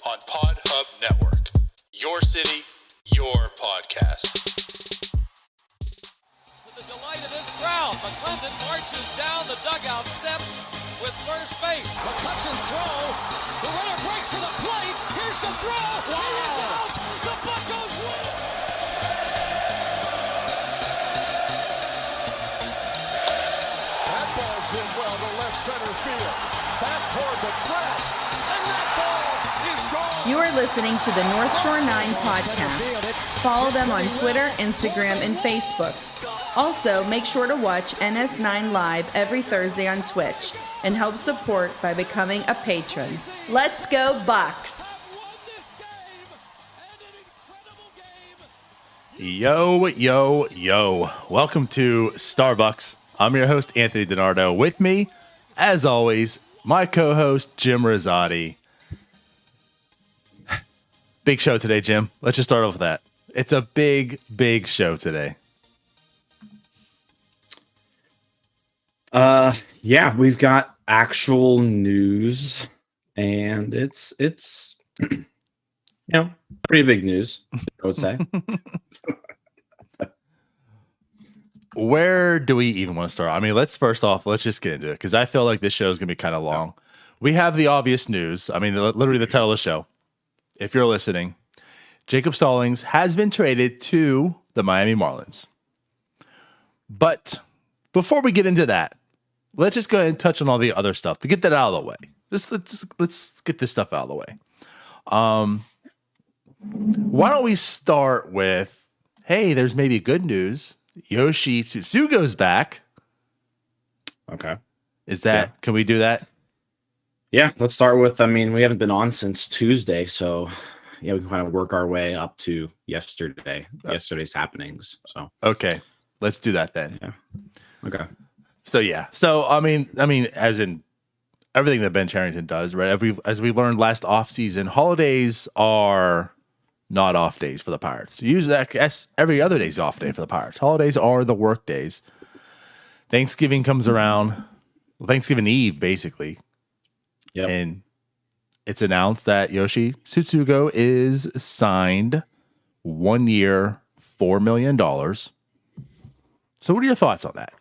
on Pod Hub Network. Your city, your podcast. To the delight of this crowd, McClendon marches down the dugout steps with first base. McCutcheon's throw. The runner breaks to the plate. Here's the throw. He is out. The Buccos win. That ball's hit well to left center field. Back toward the track. And that ball is gone. You are listening to the North Shore 9 podcast. Follow them on Twitter, Instagram, and Facebook. Also, make sure to watch NS9 Live every Thursday on Twitch and help support by becoming a patron. Let's go Bucks! Yo, yo, yo. Welcome to Starbucs. I'm your host, Anthony DiNardo. With me, as always, my co-host, Jim Rosati. Big show today, Jim. Let's just start off with that. It's a big, big show today. Yeah, we've got actual news, and it's pretty big news, I would say. Where do we even want to start? I mean, let's just get into it, because I feel like this show is going to be kind of long. We have the obvious news. I mean, literally the title of the show. If you're listening, Jacob Stallings has been traded to the Miami Marlins. But before we get into that, let's just go ahead and touch on all the other stuff to get that out of the way. Let's get this stuff out of the way. Why don't we start with, hey, there's maybe good news. Yoshi Tsutsugo's back. Okay. Can we do that? Yeah, let's start with, we haven't been on since Tuesday, so yeah, we can kind of work our way up to yesterday's happenings. So Okay, let's do that then. yeah. Okay. So I mean, as in everything that Ben Cherington does, right? As we learned last offseason, holidays are not off days for the Pirates. Usually, I guess every other day's off day for the Pirates. Holidays are the work days. Thanksgiving comes around, Thanksgiving Eve, basically. Yep. And it's announced that Yoshi Tsutsugo is signed 1 year, $4 million. So what are your thoughts on that?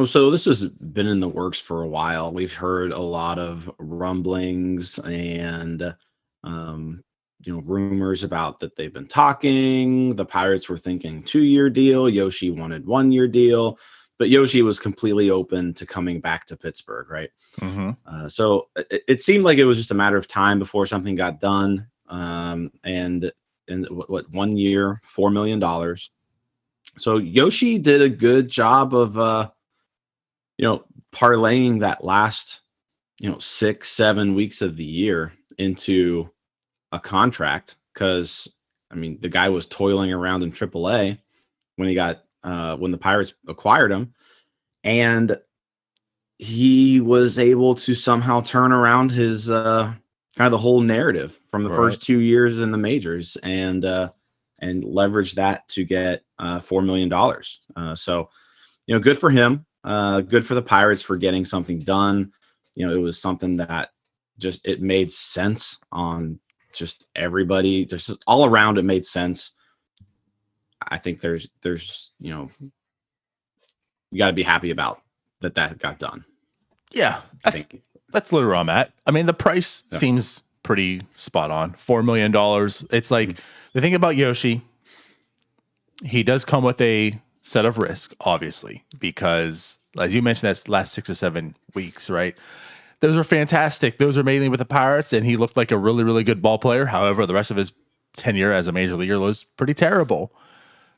So this has been in the works for a while. We've heard a lot of rumblings and rumors about that they've been talking. The Pirates were thinking 2-year deal. Yoshi wanted 1-year deal, but Yoshi was completely open to coming back to Pittsburgh, right? Mm-hmm. So it seemed like it was just a matter of time before something got done. And 1 year, $4 million. So Yoshi did a good job of, parlaying that last, 6-7 weeks of the year into a contract. Because, the guy was toiling around in AAA when when the Pirates acquired him. And he was able to somehow turn around his kind of the whole narrative from the first 2 years in the majors and leverage that to get $4 million. So, good for him. Good for the Pirates for getting something done. It was something that it made sense on just everybody. Just all around, it made sense. I think there's you got to be happy about that got done. Yeah, that's literally where I'm at. The price seems pretty spot on. $4 million. It's like the thing about Yoshi, he does come with a set of risk, obviously, because as you mentioned, that's last 6 or 7 weeks, right? Those are fantastic. Those are mainly with the Pirates, and he looked like a really, really good ball player. However, the rest of his tenure as a major leaguer was pretty terrible.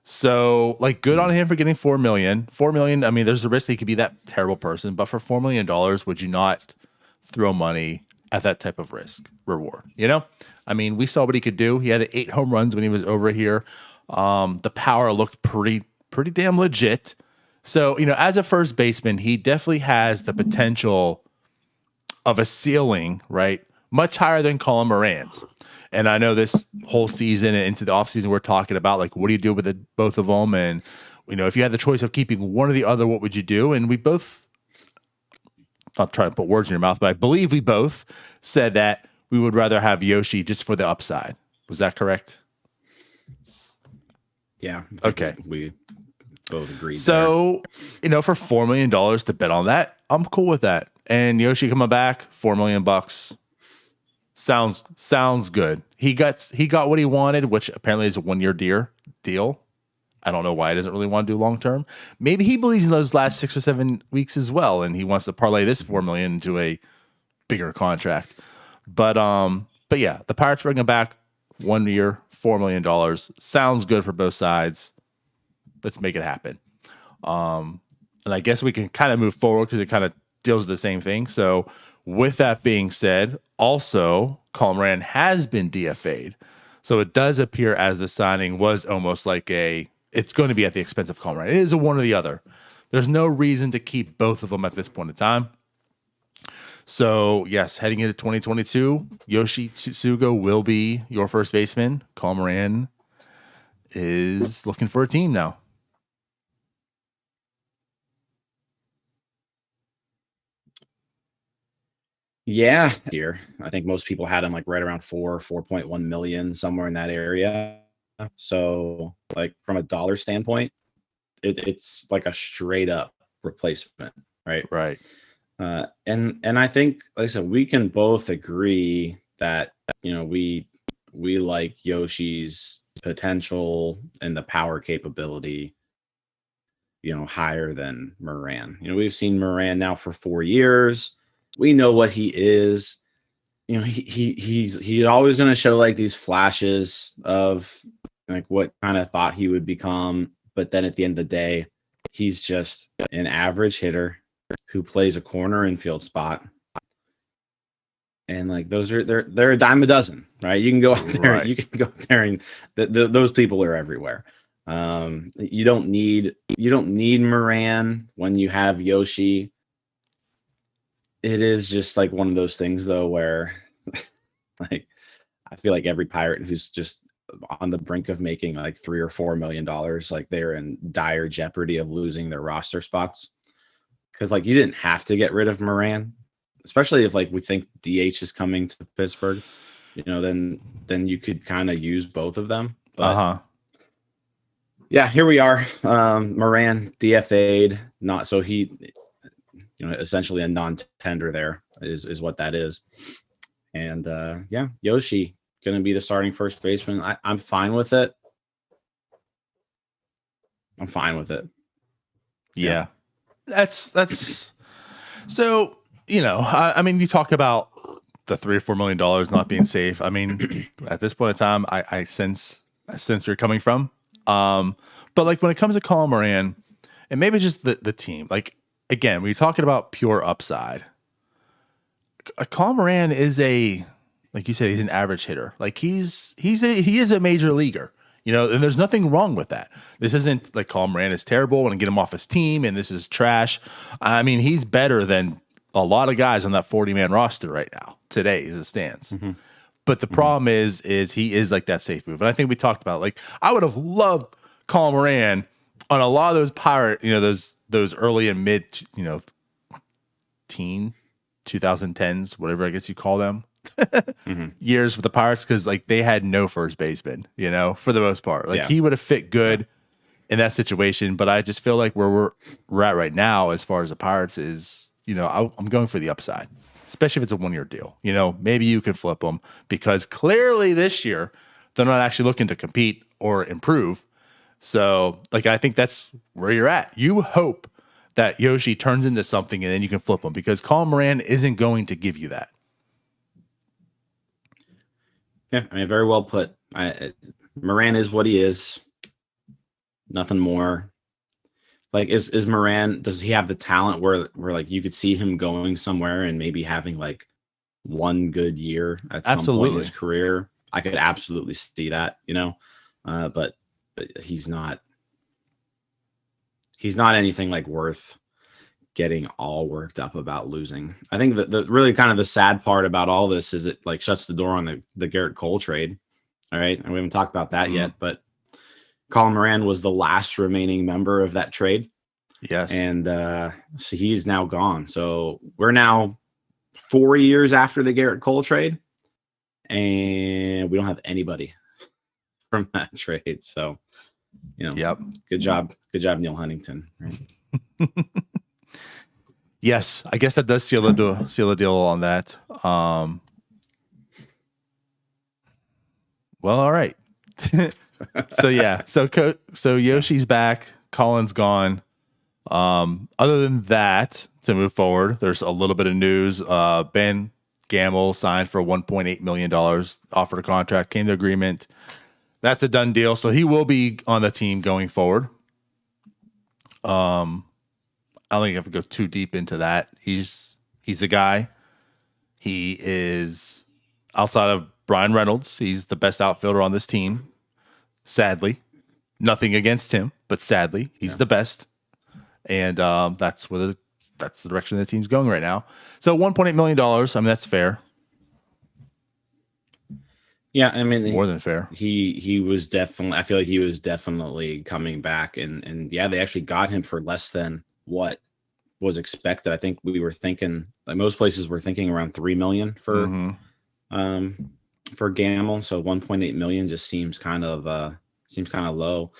So, good on him for getting $4 million. $4 million, there's a risk that he could be that terrible person, but for $4 million, would you not throw money at that type of risk reward? We saw what he could do. He had 8 home runs when he was over here. The power looked pretty damn legit. So, as a first baseman, he definitely has the potential of a ceiling, right? Much higher than Colin Moran's. And I know this whole season and into the offseason, we're talking about, what do you do with both of them? And, if you had the choice of keeping one or the other, what would you do? And we both not trying to put words in your mouth, but I believe we both said that we would rather have Yoshi just for the upside. Was that correct? Yeah. Okay. We both agreed. So, for $4 million to bet on that, I'm cool with that. And Yoshi coming back, $4 million bucks. Sounds good. He got what he wanted, which apparently is a 1-year deal. I don't know why he doesn't really want to do long term. Maybe he believes in those last 6 or 7 weeks as well, and he wants to parlay this $4 million into a bigger contract. But yeah, the Pirates bring him back 1 year, $4 million. Sounds good for both sides. Let's make it happen. And I guess we can kind of move forward because it kind of deals with the same thing. So with that being said, also Colin Moran has been DFA'd. So it does appear as the signing was almost like it's going to be at the expense of Colin Moran. It is a one or the other. There's no reason to keep both of them at this point in time. So, yes, heading into 2022, Yoshi Tsugo will be your first baseman. Colin Moran is looking for a team now. Yeah, here I think most people had him like right around 4.1 million, somewhere in that area. So, like from a dollar standpoint, it's like a straight up replacement, right? Right. And I think, like I said, we can both agree that we like Yoshi's potential and the power capability, higher than Moran. We've seen Moran now for 4 years. We know what he is. He's always going to show like these flashes of like what kind of thought he would become, but then at the end of the day, he's just an average hitter who plays a corner infield spot. And like they're a dime a dozen, right? You can go out there, right. You can go there, and those people are everywhere. You don't need Moran when you have Yoshi. It is just like one of those things though, where like I feel like every Pirate who's just on the brink of making like $3 or $4 million, like they're in dire jeopardy of losing their roster spots. Because like you didn't have to get rid of Moran, especially if like we think DH is coming to Pittsburgh, then you could kind of use both of them. But, yeah, here we are. Moran DFA'd, not so he, essentially a non-tender there is what that is. And yeah, Yoshi going to be the starting first baseman. I'm fine with it. I'm fine with it. Yeah. That's so, I mean, you talk about the $3 or $4 million not being safe. I mean, at this point in time, I sense where you're coming from. But like when it comes to Colin Moran and maybe just the team, like again, we're talking about pure upside. Colin Moran is like you said, he's an average hitter. Like he is a major leaguer. And there's nothing wrong with that. This isn't like Colin Moran is terrible and get him off his team and this is trash. I mean, he's better than a lot of guys on that 40-man roster right now, today as it stands. Mm-hmm. But the problem is he is like that safe move. And I think we talked about, like, I would have loved Colin Moran on a lot of those Pirate, those early and mid, teen 2010s, whatever I guess you call them. Years with the Pirates, because like they had no first baseman, for the most part. Like he would have fit good in that situation, but I just feel like where we're at right now as far as the Pirates is, I'm going for the upside, especially if it's a 1-year deal. Maybe you can flip them because clearly this year they're not actually looking to compete or improve. So like I think that's where you're at. You hope that Yoshi turns into something and then you can flip them, because Colin Moran isn't going to give you that. Yeah, I mean, very well put. Moran is what he is. Nothing more. Like, is Moran? Does he have the talent where like you could see him going somewhere and maybe having like one good year at some point in his career? I could absolutely see that, but he's not. He's not anything like worth getting all worked up about losing. I think that the really kind of the sad part about all this is it like shuts the door on the Garrett Cole trade. All right. And we haven't talked about that yet, but Colin Moran was the last remaining member of that trade. Yes. And so he's now gone. So we're now 4 years after the Garrett Cole trade, and we don't have anybody from that trade. So, Yep. Good job, Neil Huntington. Right? Yes, I guess that does seal the deal on that. Well, all right. So yeah, so Yoshi's back, Colin's gone. Other than that, to move forward, there's a little bit of news. Ben Gamble signed for $1.8 million, offered a contract, came to agreement. That's a done deal. So he will be on the team going forward. I don't think I have to go too deep into that. He's a guy. He is, outside of Brian Reynolds, he's the best outfielder on this team. Sadly, nothing against him, but sadly, he's the best. And that's the direction the team's going right now. So $1.8 million. I mean, that's fair. Yeah, I mean, more than fair. He was definitely. I feel like he was definitely coming back, and yeah, they actually got him for less than what was expected. I think we were thinking, like most places were thinking, around $3 million for Gamble. So $1.8 million just seems kind of low.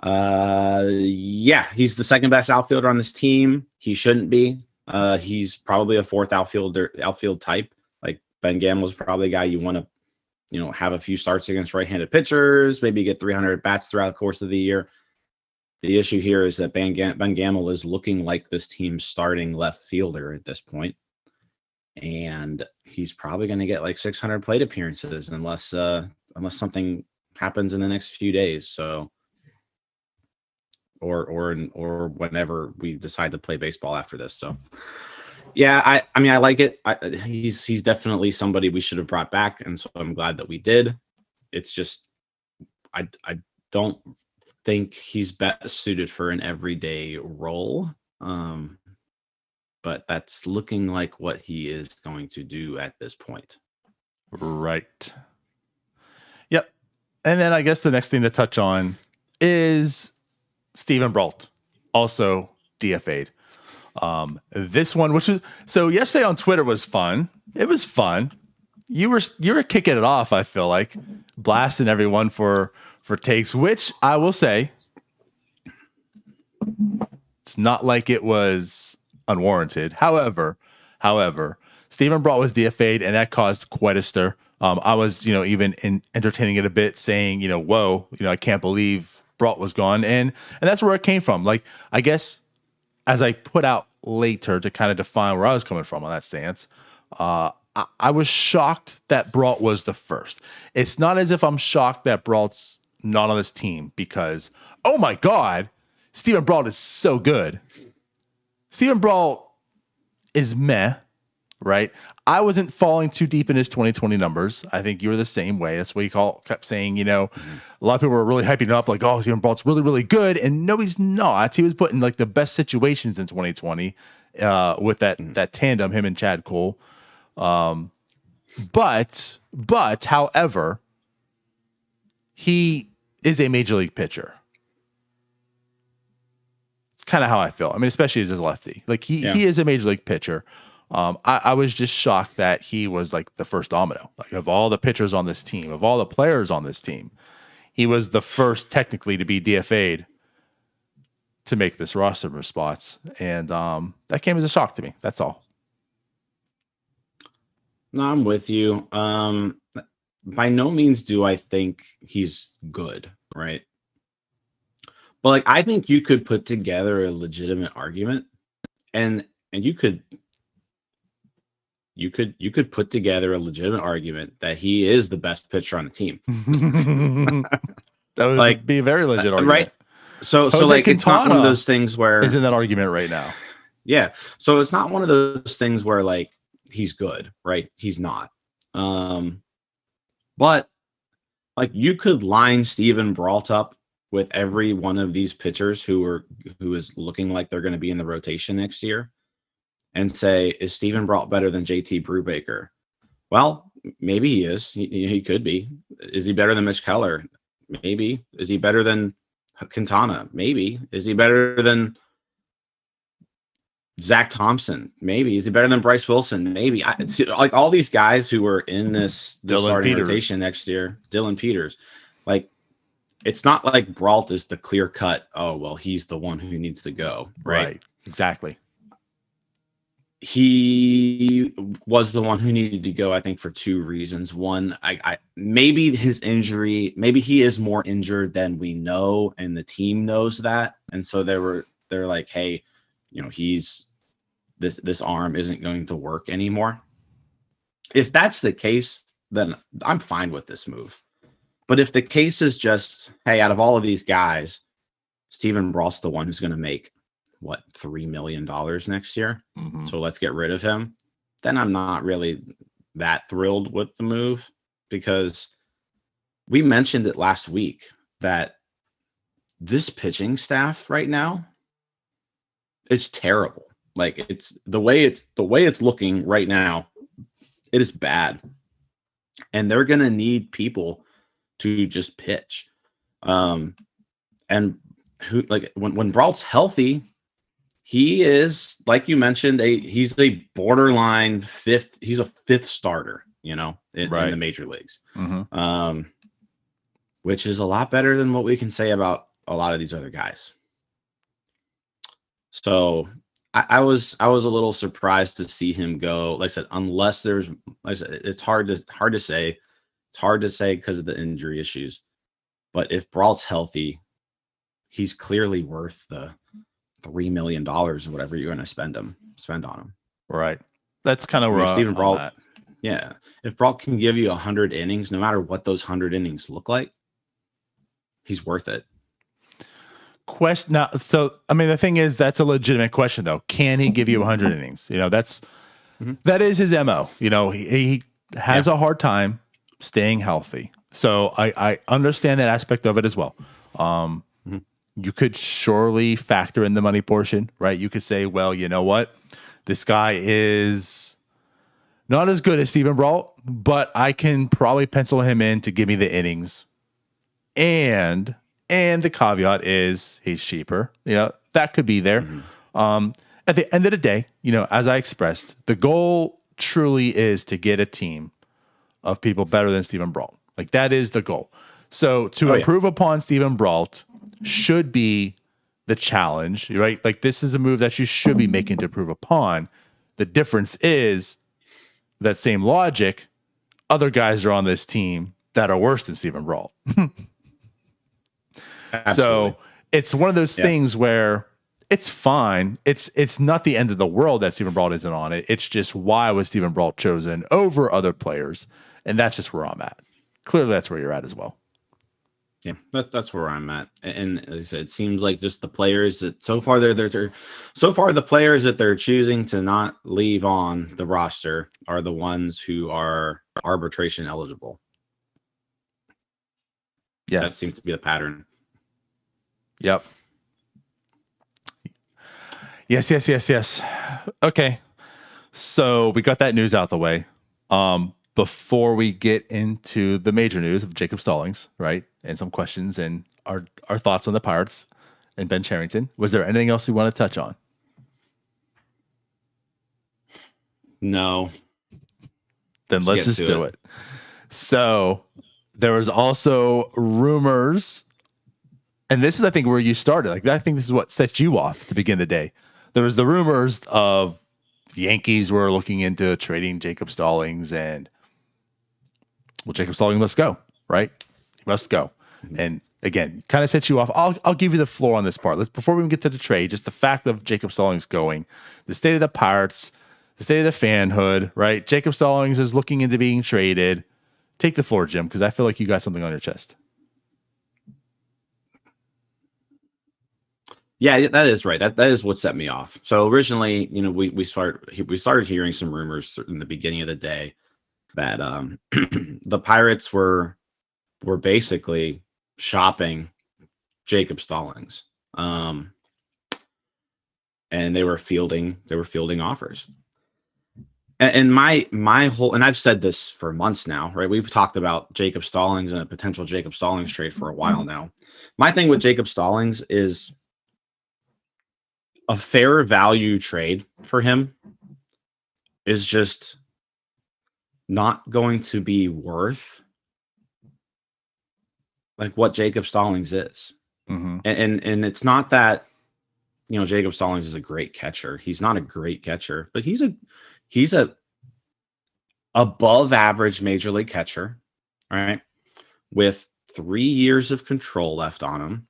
Yeah, he's the second best outfielder on this team. He shouldn't be. He's probably a fourth outfield type. Like Ben Gamble's probably a guy you want to, have a few starts against right-handed pitchers, maybe get 300 bats throughout the course of the year. The issue here is that Ben Gamble is looking like this team's starting left fielder at this point. And he's probably going to get like 600 plate appearances unless something happens in the next few days. So, or whenever we decide to play baseball after this. So, yeah, I mean, I like it. He's definitely somebody we should have brought back, and so I'm glad that we did. It's just I don't think he's best suited for an everyday role. But that's looking like what he is going to do at this point. Right. Yep. And then I guess the next thing to touch on is Steven Brault, also DFA'd. This one, which is so yesterday on Twitter was fun. It was fun. You were kicking it off, I feel like, blasting everyone for takes, which I will say, it's not like it was unwarranted. However, Steven Brault was DFA'd, and that caused quite a stir. I was, even entertaining it a bit, saying, whoa, I can't believe Brault was gone, and that's where it came from. Like, I guess as I put out later to kind of define where I was coming from on that stance, I was shocked that Brault was the first. It's not as if I'm shocked that Brault's not on this team because, oh my God, Steven Brault is so good. Steven Brault is meh, right? I wasn't falling too deep in his 2020 numbers. I think you were the same way. That's what you kept saying, a lot of people were really hyping up like, oh, Steven Brault's really, really good. And no, he's not. He was put in like the best situations in 2020 with that tandem, him and Chad Cole. But however, he is a major league pitcher. It's kind of how I feel. I mean, especially as a lefty, like he is a major league pitcher. I was just shocked that he was like the first domino, like of all the pitchers on this team, of all the players on this team, he was the first technically to be DFA'd to make this roster spots. And, that came as a shock to me. That's all. No, I'm with you. By no means do I think he's good, right? But like, I think you could put together a legitimate argument, and you could put together a legitimate argument that he is the best pitcher on the team. That would be a very legit argument, right? So like, Quintana, it's not one of those things where is in that argument right now. Yeah. So it's not one of those things where like he's good, right? He's not. But like, you could line Steven Brault up with every one of these pitchers who is looking like they're going to be in the rotation next year, and say, is Steven Brault better than JT Brubaker? Well, maybe he is. He could be. Is he better than Mitch Keller? Maybe. Is he better than Quintana? Maybe. Is he better than Zach Thompson, maybe. Is he better than Bryce Wilson? Maybe. Like all these guys who are in this starting rotation next year, Dylan Peters, like it's not like Brault is the clear cut. Oh, well, he's the one who needs to go. Right. Exactly. He was the one who needed to go, I think, for two reasons. One, I maybe his injury, maybe he is more injured than we know, and the team knows that. And so they're like, hey, he's this arm isn't going to work anymore. If that's the case, then I'm fine with this move. But if the case is just, hey, out of all of these guys, Stephen Brault's the one who's going to make $3 million next year. Mm-hmm. So let's get rid of him. Then I'm not really that thrilled with the move, because we mentioned it last week that this pitching staff right now is terrible. Like it's the way it's looking right now. It is bad, and they're gonna need people to just pitch. And who, like when Brault's healthy, he is, like you mentioned, he's a borderline fifth. He's a fifth starter, in the major leagues, mm-hmm. Which is a lot better than what we can say about a lot of these other guys. So I was a little surprised to see him go. Like I said, unless there's, like I said, it's hard to say. It's hard to say because of the injury issues. But if Brault's healthy, he's clearly worth the $3 million or whatever you're going to spend on him. Right. That's kind of where Stephen Brault. Yeah. If Brault can give you 100 innings, no matter what those 100 innings look like, he's worth it. Question. Now, so I mean, the thing is, that's a legitimate question, though. Can he give you 100 innings? That is his MO. He has a hard time staying healthy. So I understand that aspect of it as well. You could surely factor in the money portion, right? You could say, well, you know what? This guy is not as good as Stephen Brault, but I can probably pencil him in to give me the innings. And the caveat is he's cheaper. That could be there. Mm-hmm. At the end of the day, as I expressed, the goal truly is to get a team of people better than Stephen Brault. Like, that is the goal. So to improve upon Stephen Brault should be the challenge, right? Like, this is a move that you should be making to improve upon. The difference is that same logic, other guys are on this team that are worse than Stephen Brault. So it's one of those things where it's fine. It's not the end of the world that Stephen Brault isn't on it. It's just, why was Stephen Brault chosen over other players? And that's just where I'm at. Clearly, that's where you're at as well. Yeah, that's where I'm at. And as I said, it seems like just the players that so far the players that they're choosing to not leave on the roster are the ones who are arbitration eligible. Yes, that seems to be the pattern. Yep. Yes. Okay. So we got that news out the way. Before we get into the major news of Jacob Stallings, right, and some questions and our thoughts on the Pirates and Ben Cherington, was there anything else you want to touch on? No. Then let's just do it. So there was also rumors, and this is, I think, where you started. Like, I think this is what set you off to begin the day. There was the rumors of the Yankees were looking into trading Jacob Stallings, and well, Jacob Stallings must go, right? He must go. Mm-hmm. And again, kind of set you off. I'll give you the floor on this part. Before we even get to the trade, just the fact of Jacob Stallings going, the state of the Pirates, the state of the fanhood, right? Jacob Stallings is looking into being traded. Take the floor, Jim, because I feel like you got something on your chest. Yeah, that is right. That is what set me off. So originally, we started hearing some rumors in the beginning of the day that the Pirates were basically shopping Jacob Stallings, and they were fielding offers. And my whole, and I've said this for months now, right? We've talked about Jacob Stallings and a potential Jacob Stallings trade for a while now. My thing with Jacob Stallings is, a fair value trade for him is just not going to be worth like what Jacob Stallings is. Mm-hmm. And it's not that, Jacob Stallings is a great catcher. He's not a great catcher, but he's a above average major league catcher, right? With 3 years of control left on him.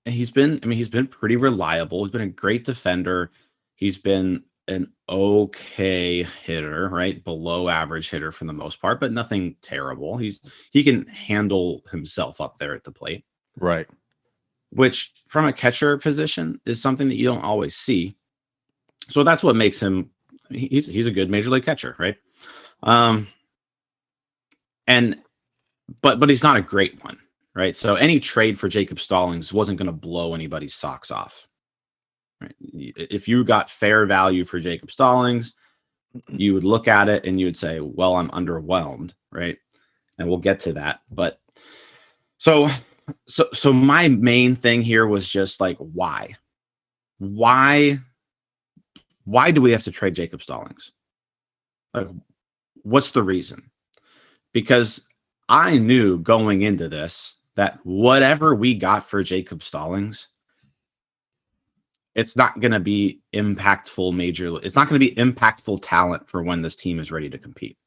And he's been pretty reliable. He's been a great defender. He's been an okay hitter, right? Below average hitter for the most part, but nothing terrible. He can handle himself up there at the plate. Right. Which from a catcher position is something that you don't always see. So that's what makes him he's a good major league catcher, right? But he's not a great one, right? So any trade for Jacob Stallings wasn't going to blow anybody's socks off. Right? If you got fair value for Jacob Stallings, you would look at it and you would say, well, I'm underwhelmed, right? And we'll get to that. But so my main thing here was just like, why do we have to trade Jacob Stallings? Like, what's the reason? Because I knew going into this that whatever we got for Jacob Stallings, it's not going to be impactful it's not going to be impactful talent for when this team is ready to compete.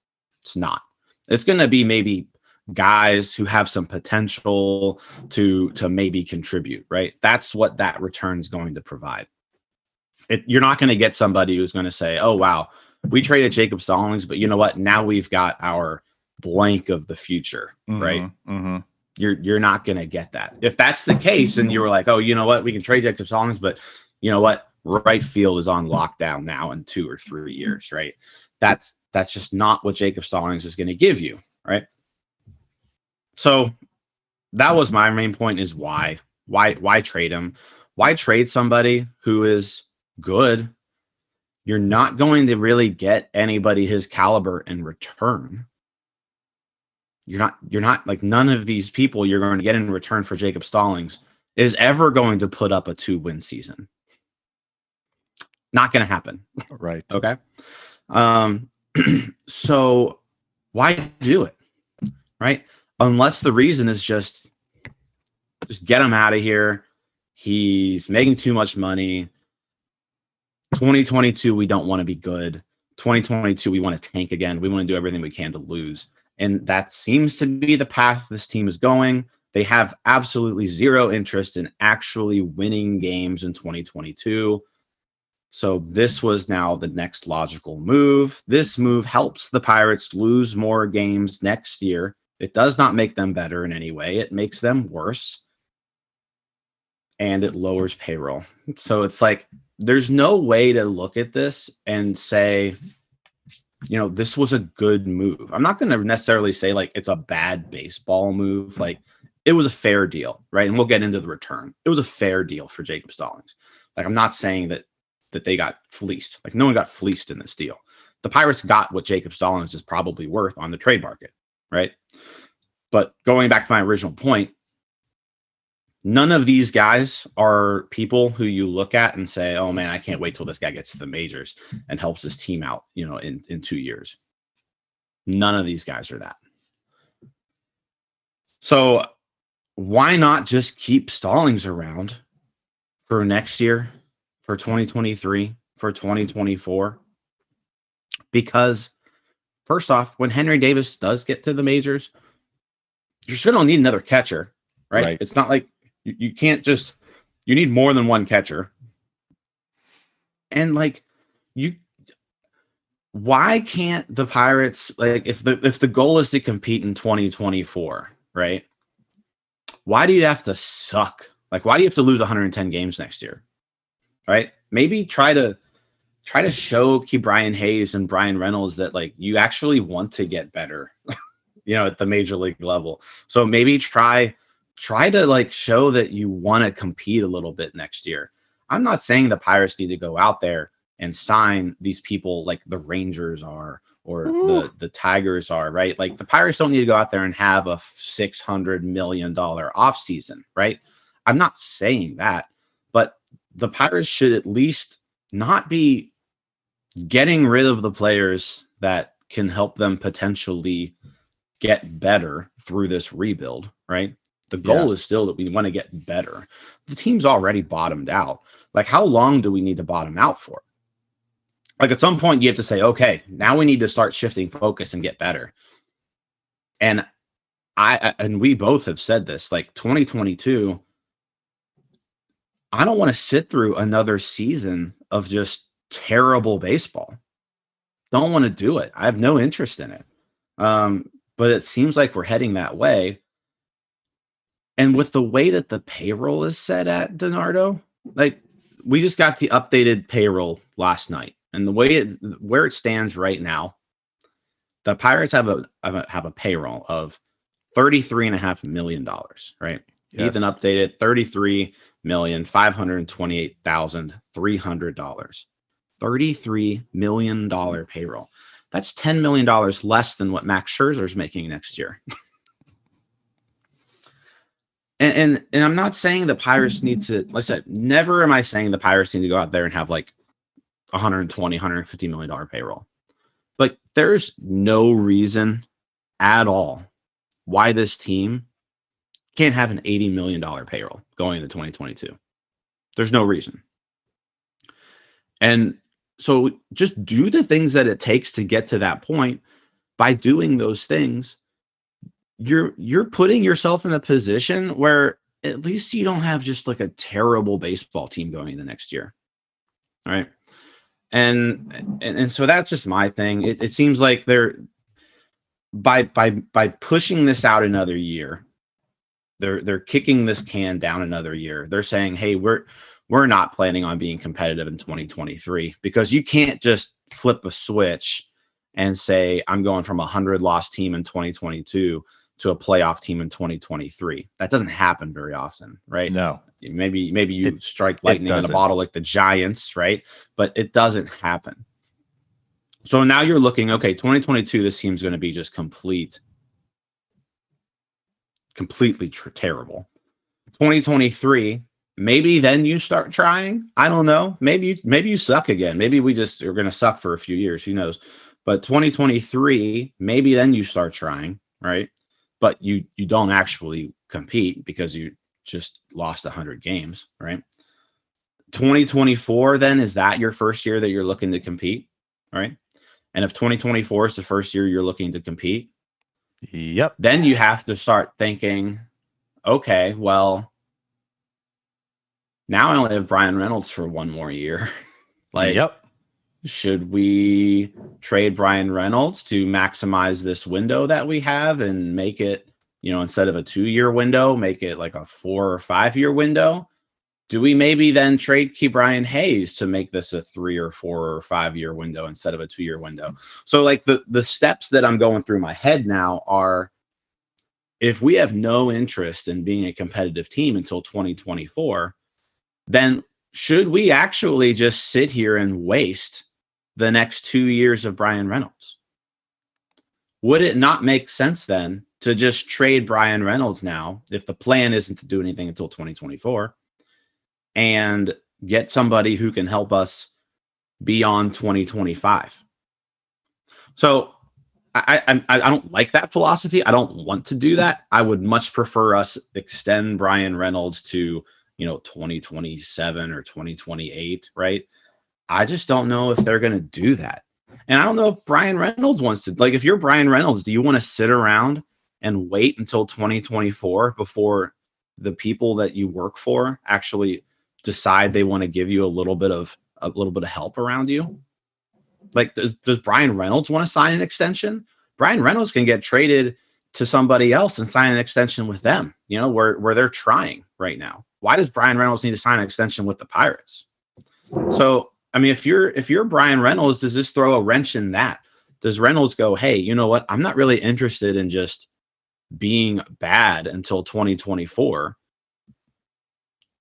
It's not. It's going to be maybe guys who have some potential to maybe contribute, right? That's what that return is going to provide. You're not going to get somebody who's going to say, oh, wow, we traded Jacob Stallings, but you know what? Now we've got our blank of the future, right? Mm-hmm. You're not going to get that. If that's the case, and you were like, oh, you know what? We can trade Jacob Stallings, but you know what? Right field is on lockdown now in 2 or 3 years, right? That's just not what Jacob Stallings is going to give you, right? So that was my main point: is why trade him? Why trade somebody who is good? You're not going to really get anybody his caliber in return. You're not like, none of these people you're going to get in return for Jacob Stallings is ever going to put up a 2-win season. Not going to happen. Right. Okay. So why do it? Right. Unless the reason is just get him out of here. He's making too much money. 2022, we don't want to be good. 2022, we want to tank again. We want to do everything we can to lose. And that seems to be the path this team is going. They have absolutely zero interest in actually winning games in 2022. So this was now the next logical move. This move helps the Pirates lose more games next year. It does not make them better in any way. It makes them worse. And it lowers payroll. So it's like, there's no way to look at this and say, this was a good move. I'm not going to necessarily say like it's a bad baseball move. Like, it was a fair deal, right? And we'll get into the return. It was a fair deal for Jacob Stallings. Like, I'm not saying that they got fleeced. Like, no one got fleeced in this deal. The Pirates got what Jacob Stallings is probably worth on the trade market, right? But going back to my original point, none of these guys are people who you look at and say, oh man, I can't wait till this guy gets to the majors and helps his team out, in 2 years. None of these guys are that. So why not just keep Stallings around for next year, for 2023, for 2024? Because first off, when Henry Davis does get to the majors, you're still going to need another catcher, right? It's not like you can't just, you need more than one catcher. And like, why can't the Pirates, like, if the goal is to compete in 2024, right? Why do you have to suck? Like, why do you have to lose 110 games next year? Right? Maybe try to show Brian Hayes and Brian Reynolds that like you actually want to get better, at the major league level. So maybe try to like show that you want to compete a little bit next year. I'm not saying the Pirates need to go out there and sign these people like the Rangers are or the Tigers are, right? Like, the Pirates don't need to go out there and have a $600 million offseason, right? I'm not saying that, but the Pirates should at least not be getting rid of the players that can help them potentially get better through this rebuild, right? The goal is still that we want to get better. The team's already bottomed out. Like, how long do we need to bottom out for? Like, at some point you have to say, okay, now we need to start shifting focus and get better. And we both have said this, like 2022, I don't want to sit through another season of just terrible baseball. Don't want to do it. I have no interest in it. But it seems like we're heading that way. And with the way that the payroll is set at DiNardo, like, we just got the updated payroll last night, and the way where it stands right now, the Pirates have a payroll of $33.5 million, right? Yes. Even updated $33,528,300. $33 million payroll. That's $10 million less than what Max Scherzer's making next year. And I'm not saying the Pirates need to, like I said, never am I saying the Pirates need to go out there and have like $150 million payroll. But there's no reason at all why this team can't have an $80 million payroll going into 2022. There's no reason. And so just do the things that it takes to get to that point. By doing those things, you're putting yourself in a position where at least you don't have just like a terrible baseball team going into next year. All right. And so that's just my thing. It seems like they're by pushing this out another year, they're kicking this can down another year. They're saying, hey, we're not planning on being competitive in 2023, because you can't just flip a switch and say, I'm going from a 100-loss team in 2022 to a playoff team in 2023. That doesn't happen very often, right? No. Maybe you strike lightning in a bottle like the Giants, right? But it doesn't happen. So now you're looking, okay, 2022, this team's going to be just completely terrible. 2023, maybe then you start trying. I don't know. Maybe you suck again. Maybe we just are going to suck for a few years. Who knows? But 2023, maybe then you start trying, right? But you don't actually compete because you just lost 100 games, right? 2024, then, is that your first year that you're looking to compete, right? And if 2024 is the first year you're looking to compete, yep, then you have to start thinking, okay, well, now I only have Brian Reynolds for one more year. Like, yep. Should we trade Brian Reynolds to maximize this window that we have and make it, instead of a 2-year window, make it like a 4 or 5 year window? Do we maybe then trade Ke'Bryan Hayes to make this a 3 or 4 or 5 year window instead of a 2-year window? So like the steps that I'm going through my head now are, if we have no interest in being a competitive team until 2024, then should we actually just sit here and waste the next 2 years of Brian Reynolds? Would it not make sense then to just trade Brian Reynolds now, if the plan isn't to do anything until 2024, and get somebody who can help us beyond 2025? So I don't like that philosophy. I don't want to do that. I would much prefer us extend Brian Reynolds to 2027 or 2028, right? I just don't know if they're going to do that. And I don't know if Brian Reynolds wants to. Like, if you're Brian Reynolds, do you want to sit around and wait until 2024 before the people that you work for actually decide they want to give you a little bit of help around you? Like, does Brian Reynolds want to sign an extension? Brian Reynolds can get traded to somebody else and sign an extension with them, where they're trying right now. Why does Brian Reynolds need to sign an extension with the Pirates? So, I mean, if you're Brian Reynolds, does this throw a wrench in that? Does Reynolds go, hey, you know what? I'm not really interested in just being bad until 2024.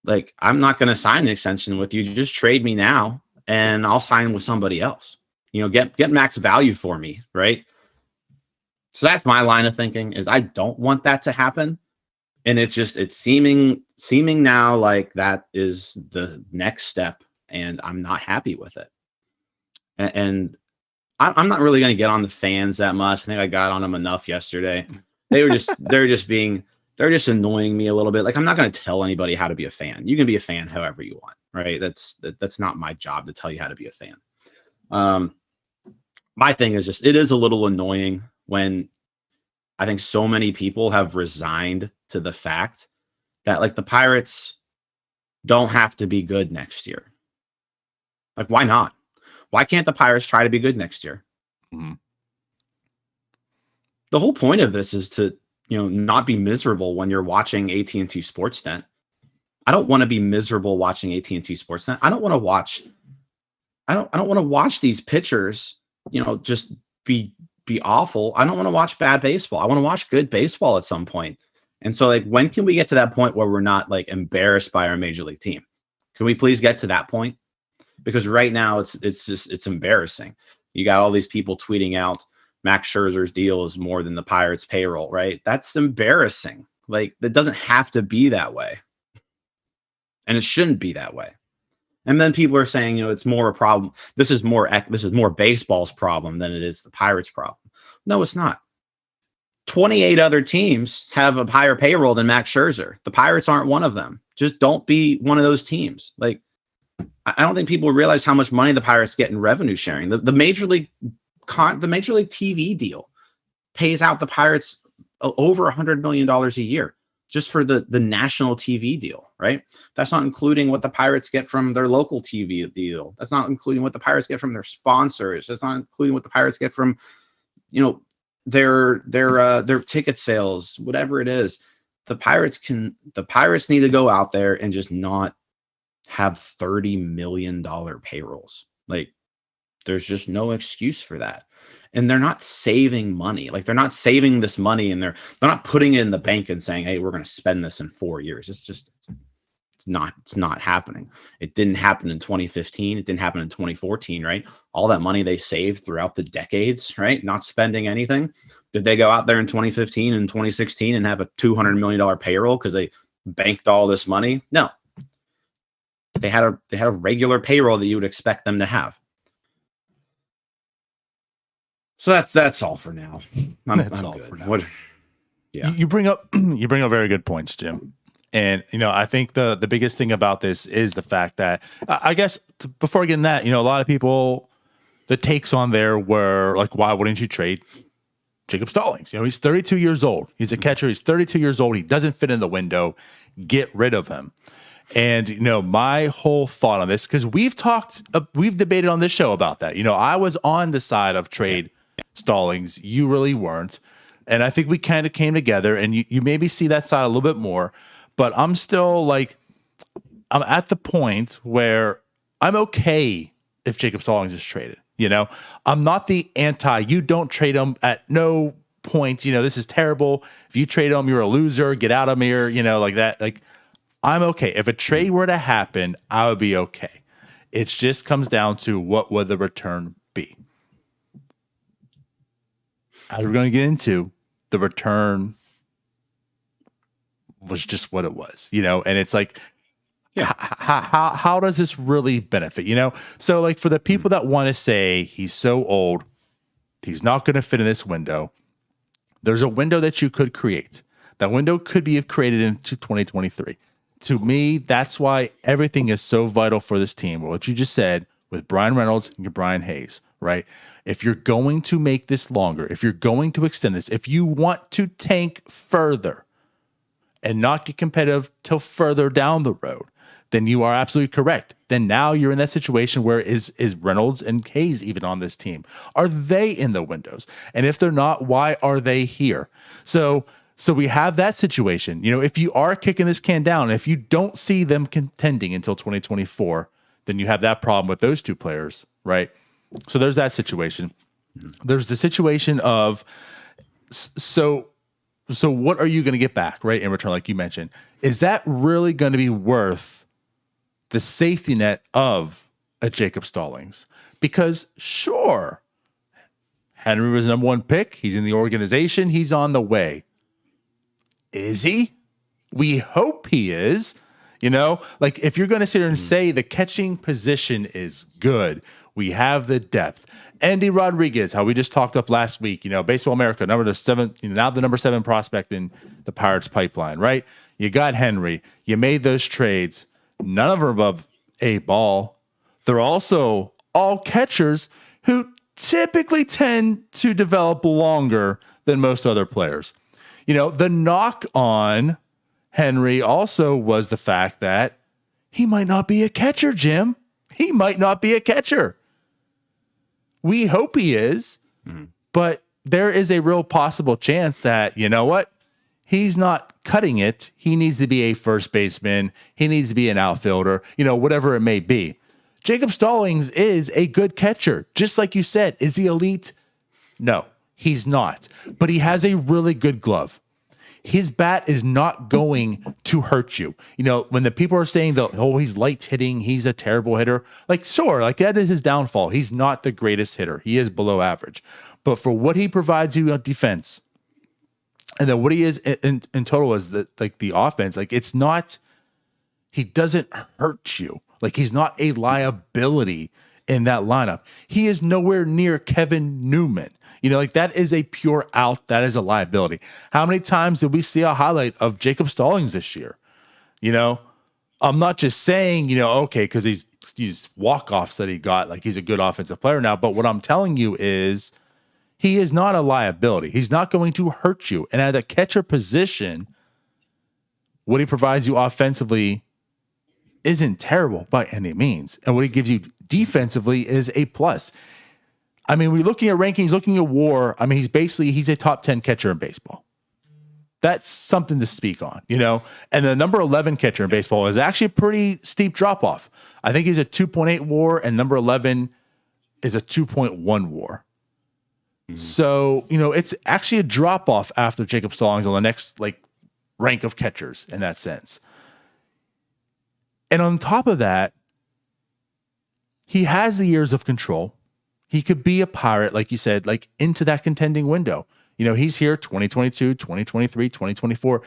Like, I'm not going to sign an extension with you. Just trade me now and I'll sign with somebody else. Get max value for me, right? So that's my line of thinking, is I don't want that to happen. And it's seeming now like that is the next step, and I'm not happy with it. And I'm not really going to get on the fans that much. I think I got on them enough yesterday. They're just annoying me a little bit. Like, I'm not going to tell anybody how to be a fan. You can be a fan however you want, right? That's not my job to tell you how to be a fan. My thing is just, it is a little annoying when I think so many people have resigned to the fact that, like, the Pirates don't have to be good next year. Like, why not? Why can't the Pirates try to be good next year? Mm-hmm. The whole point of this is to, not be miserable when you're watching AT&T Sportsnet. I don't want to be miserable watching AT&T Sportsnet. I don't want to watch these pitchers, just be awful. I don't want to watch bad baseball. I want to watch good baseball at some point. And so, like, when can we get to that point where we're not, like, embarrassed by our major league team? Can we please get to that point? Because right now it's embarrassing. You got all these people tweeting out Max Scherzer's deal is more than the Pirates' payroll, right? That's embarrassing. Like, that doesn't have to be that way. And it shouldn't be that way. And then people are saying, it's more a problem. This is more baseball's problem than it is the Pirates' problem. No, it's not. 28 other teams have a higher payroll than Max Scherzer. The Pirates aren't one of them. Just don't be one of those teams. Like, I don't think people realize how much money the Pirates get in revenue sharing. The Major League TV deal pays out the Pirates over $100 million a year just for the national TV deal, right? That's not including what the Pirates get from their local TV deal. That's not including what the Pirates get from their sponsors. That's not including what the Pirates get from, their ticket sales, whatever it is. The Pirates need to go out there and just not have $30 million payrolls. Like, there's just no excuse for that. And they're not saving money. Like, they're not saving this money, and they're not putting it in the bank and saying, hey, we're going to spend this in 4 years. It's not happening. It didn't happen in 2015. It didn't happen in 2014, right? All that money they saved throughout the decades, right? Not spending anything. Did they go out there in 2015 and 2016 and have a $200 million payroll because they banked all this money? No. They had a regular payroll that you would expect them to have. So that's all for now. I'm good. For now. What? Yeah. You bring up very good points, Jim. And I think the biggest thing about this is the fact that I guess before getting that, a lot of people, the takes on there were like, why wouldn't you trade Jacob Stallings? He's 32 years old. He's a catcher. He's 32 years old. He doesn't fit in the window. Get rid of him. And, my whole thought on this, because we've debated on this show about that. I was on the side of trade Stallings. You really weren't. And I think we kind of came together, and you maybe see that side a little bit more. But I'm still I'm at the point where I'm okay if Jacob Stallings is traded. I'm not the you don't trade him at no point. This is terrible. If you trade him, you're a loser. Get out of here. Like that. Like, I'm okay. If a trade were to happen, I would be okay. It just comes down to what would the return be. As we're going to get into, the return was just what it was, and it's like, how does this really benefit, So, like, for the people that want to say he's so old, he's not going to fit in this window, there's a window that you could create. That window could be created into 2023. To me, that's why everything is so vital for this team. What you just said with Brian Reynolds and Brian Hayes, right? If you're going to make this longer, if you're going to extend this, if you want to tank further and not get competitive till further down the road, then you are absolutely correct. Then now you're in that situation where is Reynolds and Hayes even on this team? Are they in the windows? And if they're not, why are they here? So we have that situation. If you are kicking this can down, if you don't see them contending until 2024, then you have that problem with those two players, right? So there's that situation. There's the situation of, so what are you going to get back, right, in return, like you mentioned? Is that really going to be worth the safety net of a Jacob Stallings? Because sure, Henry was the number one pick. He's in the organization. He's on the way. Is he? We hope he is. You know, like if you're going to sit here and say the catching position is good, we have the depth. Andy Rodriguez, how we just talked up last week, you know, Baseball America, now the number 7 prospect in the Pirates pipeline, right? You got Henry. You made those trades. None of them are above A ball. They're also all catchers who typically tend to develop longer than most other players. You know, the knock on Henry also was the fact that he might not be a catcher, Jim. He might not be a catcher. We hope he is, but there is a real possible chance that, you know what? He's not cutting it. He needs to be a first baseman. He needs to be an outfielder, you know, whatever it may be. Jacob Stallings is a good catcher. Just like you said, is he elite? No, he's not. But he has a really good glove. His bat is not going to hurt you. You know, when the people are saying that, oh, he's light hitting, he's a terrible hitter, like, sure, like that is his downfall. He's not the greatest hitter. He is below average. But for what he provides you on defense, and then what he is in total is the offense, like it's not, he doesn't hurt you. Like he's not a liability in that lineup. He is nowhere near Kevin Newman. You know, like that is a pure out. That is a liability. How many times did we see a highlight of Jacob Stallings this year? You know, I'm not just saying, you know, okay, because these walk-offs that he got, like he's a good offensive player now. But what I'm telling you is he is not a liability. He's not going to hurt you. And at a catcher position, what he provides you offensively isn't terrible by any means. And what he gives you defensively is a plus. I mean, we're looking at rankings, looking at WAR. I mean, he's a top 10 catcher in baseball. That's something to speak on, you know? And the number 11 catcher in baseball is actually a pretty steep drop off. I think he's a 2.8 WAR and number 11 is a 2.1 WAR. So, you know, it's actually a drop off after Jacob Stallings on the next like rank of catchers in that sense. And on top of that, he has the years of control. He could be a Pirate, like you said, like into that contending window. You know, he's here 2022, 2023, 2024.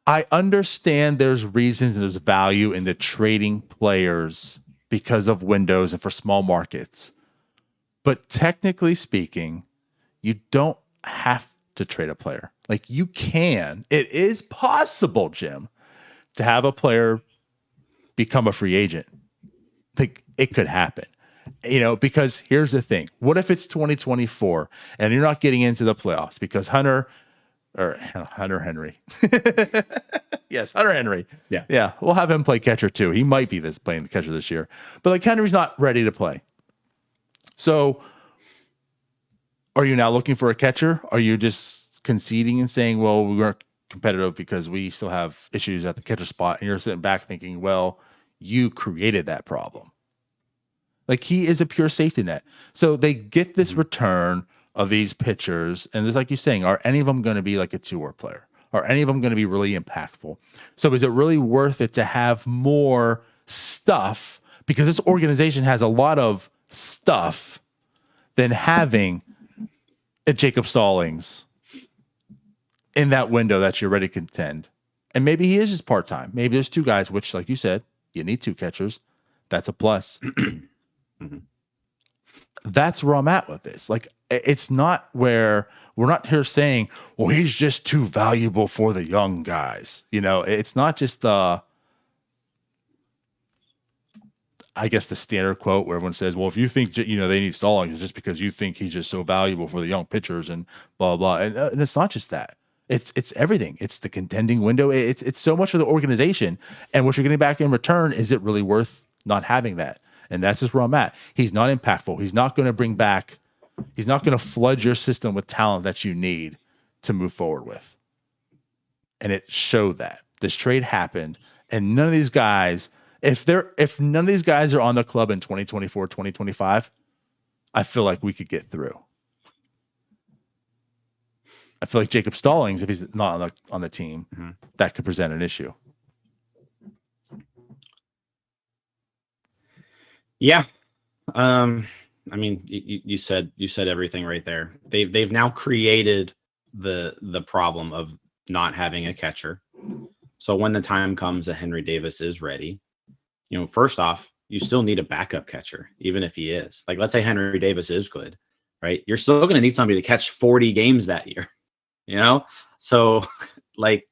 I understand there's reasons and there's value in the trading players because of windows and for small markets. But technically speaking, you don't have to trade a player. Like you can. It is possible, Jim, to have a player become a free agent. Like it could happen. You know, because here's the thing. What if it's 2024 and you're not getting into the playoffs because Hunter Henry. Yes, Hunter Henry. Yeah. We'll have him play catcher too. He might be playing the catcher this year. But like Henry's not ready to play. So are you now looking for a catcher? Are you just conceding and saying, well, we weren't competitive because we still have issues at the catcher spot? And you're sitting back thinking, well, you created that problem. Like he is a pure safety net. So they get this return of these pitchers. And just like you're saying, are any of them going to be like a 2-WAR player? Are any of them going to be really impactful? So is it really worth it to have more stuff? Because this organization has a lot of stuff than having a Jacob Stallings in that window that you're ready to contend. And maybe he is just part-time. Maybe there's 2 guys, which like you said, you need 2 catchers. That's a plus. That's where I'm at with this. Like, it's not where we're not here saying, well, he's just too valuable for the young guys. You know, it's not just I guess the standard quote where everyone says, well, if you think, you know, they need Stallings, it's just because you think he's just so valuable for the young pitchers and blah, blah. And it's not just that. It's everything. It's the contending window. It's so much for the organization. And what you're getting back in return, is it really worth not having that? And that's just where I'm at. He's not impactful. He's not going to flood your system with talent that you need to move forward with. And it showed that. This trade happened, and none of these guys, if none of these guys are on the club in 2024, 2025, I feel like we could get through. I feel like Jacob Stallings, if he's not on the team, that could present an issue. Yeah. I mean, you said everything right there. They've now created the problem of, not having a catcher. So when the time comes that Henry Davis is ready, first off, you still need a backup catcher, even if he is. Like, let's say Henry Davis is good, right? You're still going to need somebody to catch 40 games that year, So, like,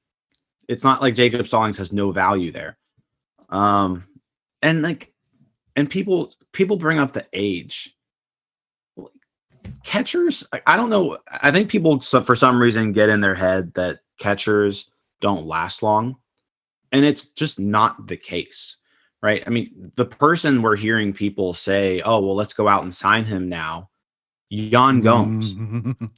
it's not like Jacob Stallings has no value there. And people bring up the age. Catchers, I don't know. I think people, for some reason, get in their head that catchers don't last long. And it's just not the case, right? I mean, the person we're hearing people say, oh, well, let's go out and sign him now. Yan Gomes.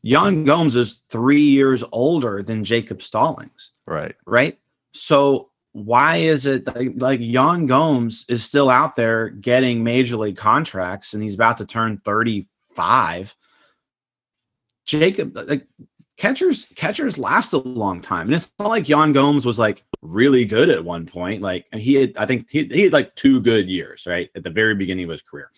Yan Gomes is 3 years older than Jacob Stallings. Right. So why is it like Yan Gomes is still out there getting major league contracts and he's about to turn 35? Jacob, like, catchers last a long time, and it's not like Yan Gomes was like really good at one point. Like, and I think he had like 2 good years, right, at the very beginning of his career.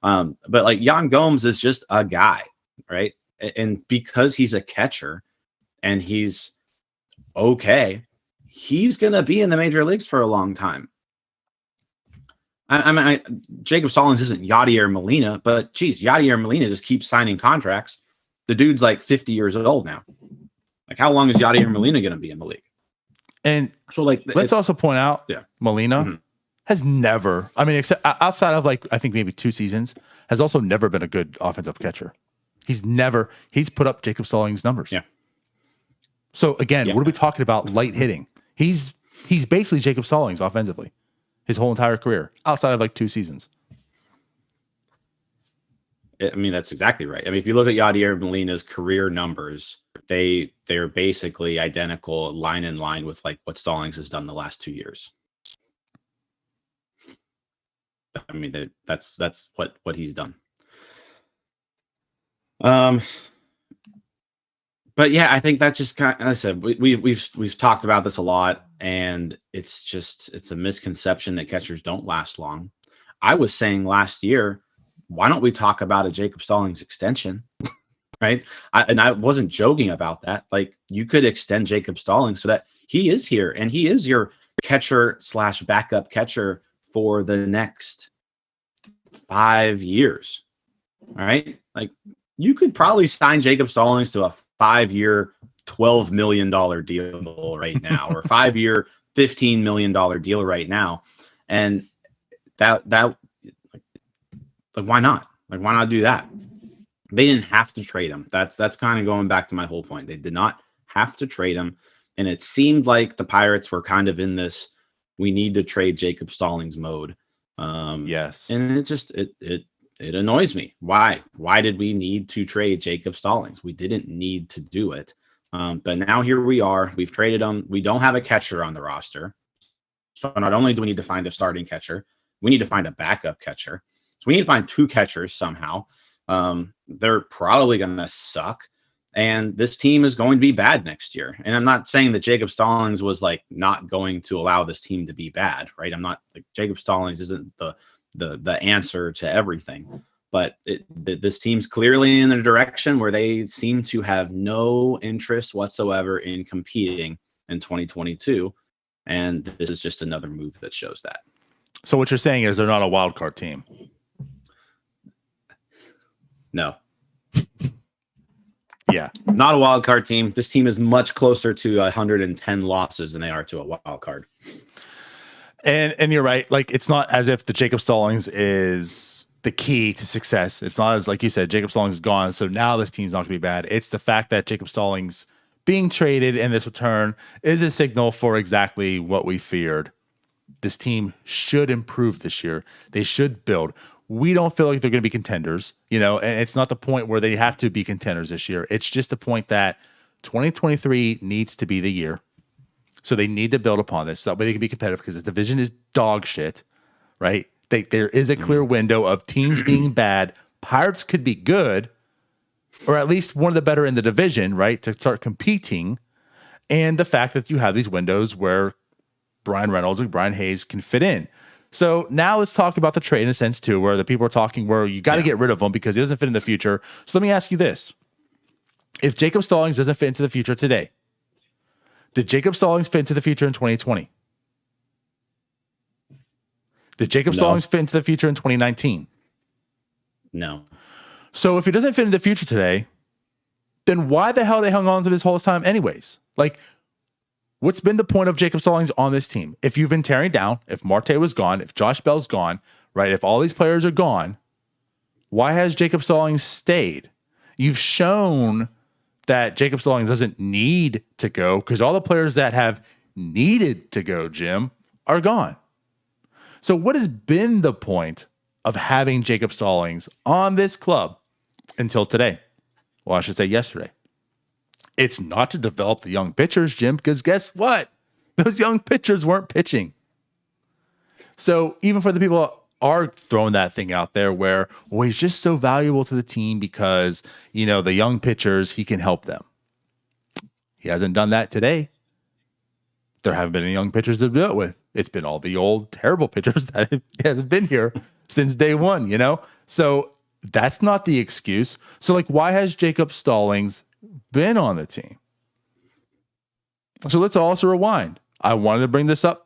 But like Yan Gomes is just a guy, right? And because he's a catcher and he's okay, he's gonna be in the major leagues for a long time. I mean, Jacob Stallings isn't Yadier Molina, but geez, Yadier Molina just keeps signing contracts. The dude's like 50 years old now. Like, how long is Yadier Molina going to be in the league? And so, like, let's also point out, Molina has never, I mean, except outside of like, I think maybe 2 seasons, has also never been a good offensive catcher. He's put up Jacob Stallings numbers. Yeah. So again, what are we talking about? Light hitting. He's basically Jacob Stallings offensively his whole entire career outside of like 2 seasons. I mean, that's exactly right. I mean, if you look at Yadier Molina's career numbers, they're basically identical, line in line with like what Stallings has done the last 2 years. I mean, that's what he's done. But yeah, I think that's just kind of, as I said, we've talked about this a lot, and it's a misconception that catchers don't last long. I was saying last year, why don't we talk about a Jacob Stallings extension, right? I wasn't joking about that. Like, you could extend Jacob Stallings so that he is here and he is your catcher / backup catcher for the next 5 years, all right? Like, you could probably sign Jacob Stallings to a 5-year, $12 million deal right now, or 5-year, $15 million deal right now. And that like, why not? Like, why not do that? They didn't have to trade him. That's kind of going back to my whole point. They did not have to trade him. And it seemed like the Pirates were kind of in this, we need to trade Jacob Stallings mode. Yes. And it just, it annoys me. Why did we need to trade Jacob Stallings? We didn't need to do it. But now here we are. We've traded him. We don't have a catcher on the roster. So not only do we need to find a starting catcher, we need to find a backup catcher. So we need to find 2 catchers somehow. They're probably going to suck. And this team is going to be bad next year. And I'm not saying that Jacob Stallings was like not going to allow this team to be bad, right? I'm not like, Jacob Stallings isn't the answer to everything. But this team's clearly in a direction where they seem to have no interest whatsoever in competing in 2022. And this is just another move that shows that. So what you're saying is they're not a wild card team. No. Yeah. Not a wild card team. This team is much closer to 110 losses than they are to a wild card. And you're right. Like, it's not as if the Jacob Stallings is the key to success. It's not as, like you said, Jacob Stallings is gone, so now this team's not going to be bad. It's the fact that Jacob Stallings being traded in this return is a signal for exactly what we feared. This team should improve this year. They should build. We don't feel like they're going to be contenders, and it's not the point where they have to be contenders this year. It's just the point that 2023 needs to be the year. So they need to build upon this so that way they can be competitive, because the division is dog shit, right? There is a clear window of teams being bad. Pirates could be good, or at least one of the better in the division, right, to start competing. And the fact that you have these windows where Brian Reynolds and Brian Hayes can fit in. So now let's talk about the trade in a sense too, where the people are talking where you got to get rid of him because he doesn't fit in the future. So let me ask you this. If Jacob Stallings doesn't fit into the future today, Did Jacob Stallings fit into the future in 2020? Did Jacob Stallings fit into the future in 2019? No. So if he doesn't fit into the future today, then why the hell they hung on to this whole time anyways? Like, what's been the point of Jacob Stallings on this team? If you've been tearing down, if Marte was gone, if Josh Bell's gone, right? If all these players are gone, why has Jacob Stallings stayed? You've shown that Jacob Stallings doesn't need to go because all the players that have needed to go, Jim, are gone. So what has been the point of having Jacob Stallings on this club until today? Well, I should say yesterday. It's not to develop the young pitchers, Jim, because guess what? Those young pitchers weren't pitching. So even for the people that are throwing that thing out there where, well, he's just so valuable to the team because, the young pitchers, he can help them. He hasn't done that today. There haven't been any young pitchers to do it with. It's been all the old terrible pitchers that have been here since day one, So that's not the excuse. So why has Jacob Stallings been on the team? So let's also rewind. I wanted to bring this up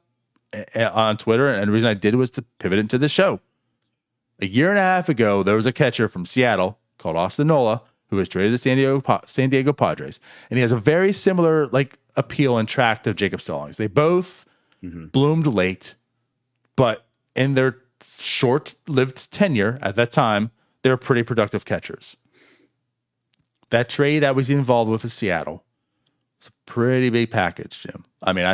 on Twitter, and the reason I did was to pivot into the show. A year and a half ago, there was a catcher from Seattle called Austin Nola who was traded to San Diego Padres, and he has a very similar appeal and tract of Jacob Stallings. They both bloomed late, but in their short-lived tenure at that time, they were pretty productive catchers. That trade that was involved with Seattle, it's a pretty big package, Jim. I mean,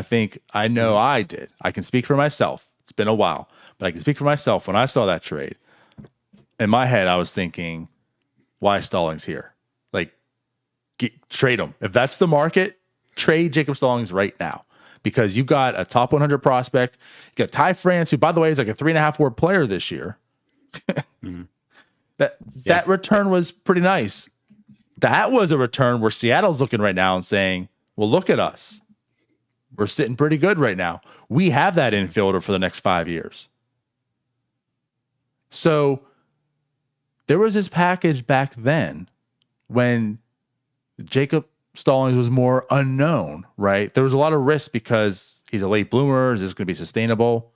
I know I did. I can speak for myself. It's been a while, but I can speak for myself. When I saw that trade, in my head, I was thinking, why is Stallings here? Trade him. If that's the market, trade Jacob Stallings right now because you got a top 100 prospect. You got Ty France, who, by the way, is a 3.5 WAR player this year. That return was pretty nice. That was a return where Seattle's looking right now and saying, well, look at us. We're sitting pretty good right now. We have that infielder for the next 5 years. So there was this package back then when Jacob Stallings was more unknown, right? There was a lot of risk because he's a late bloomer. Is this going to be sustainable?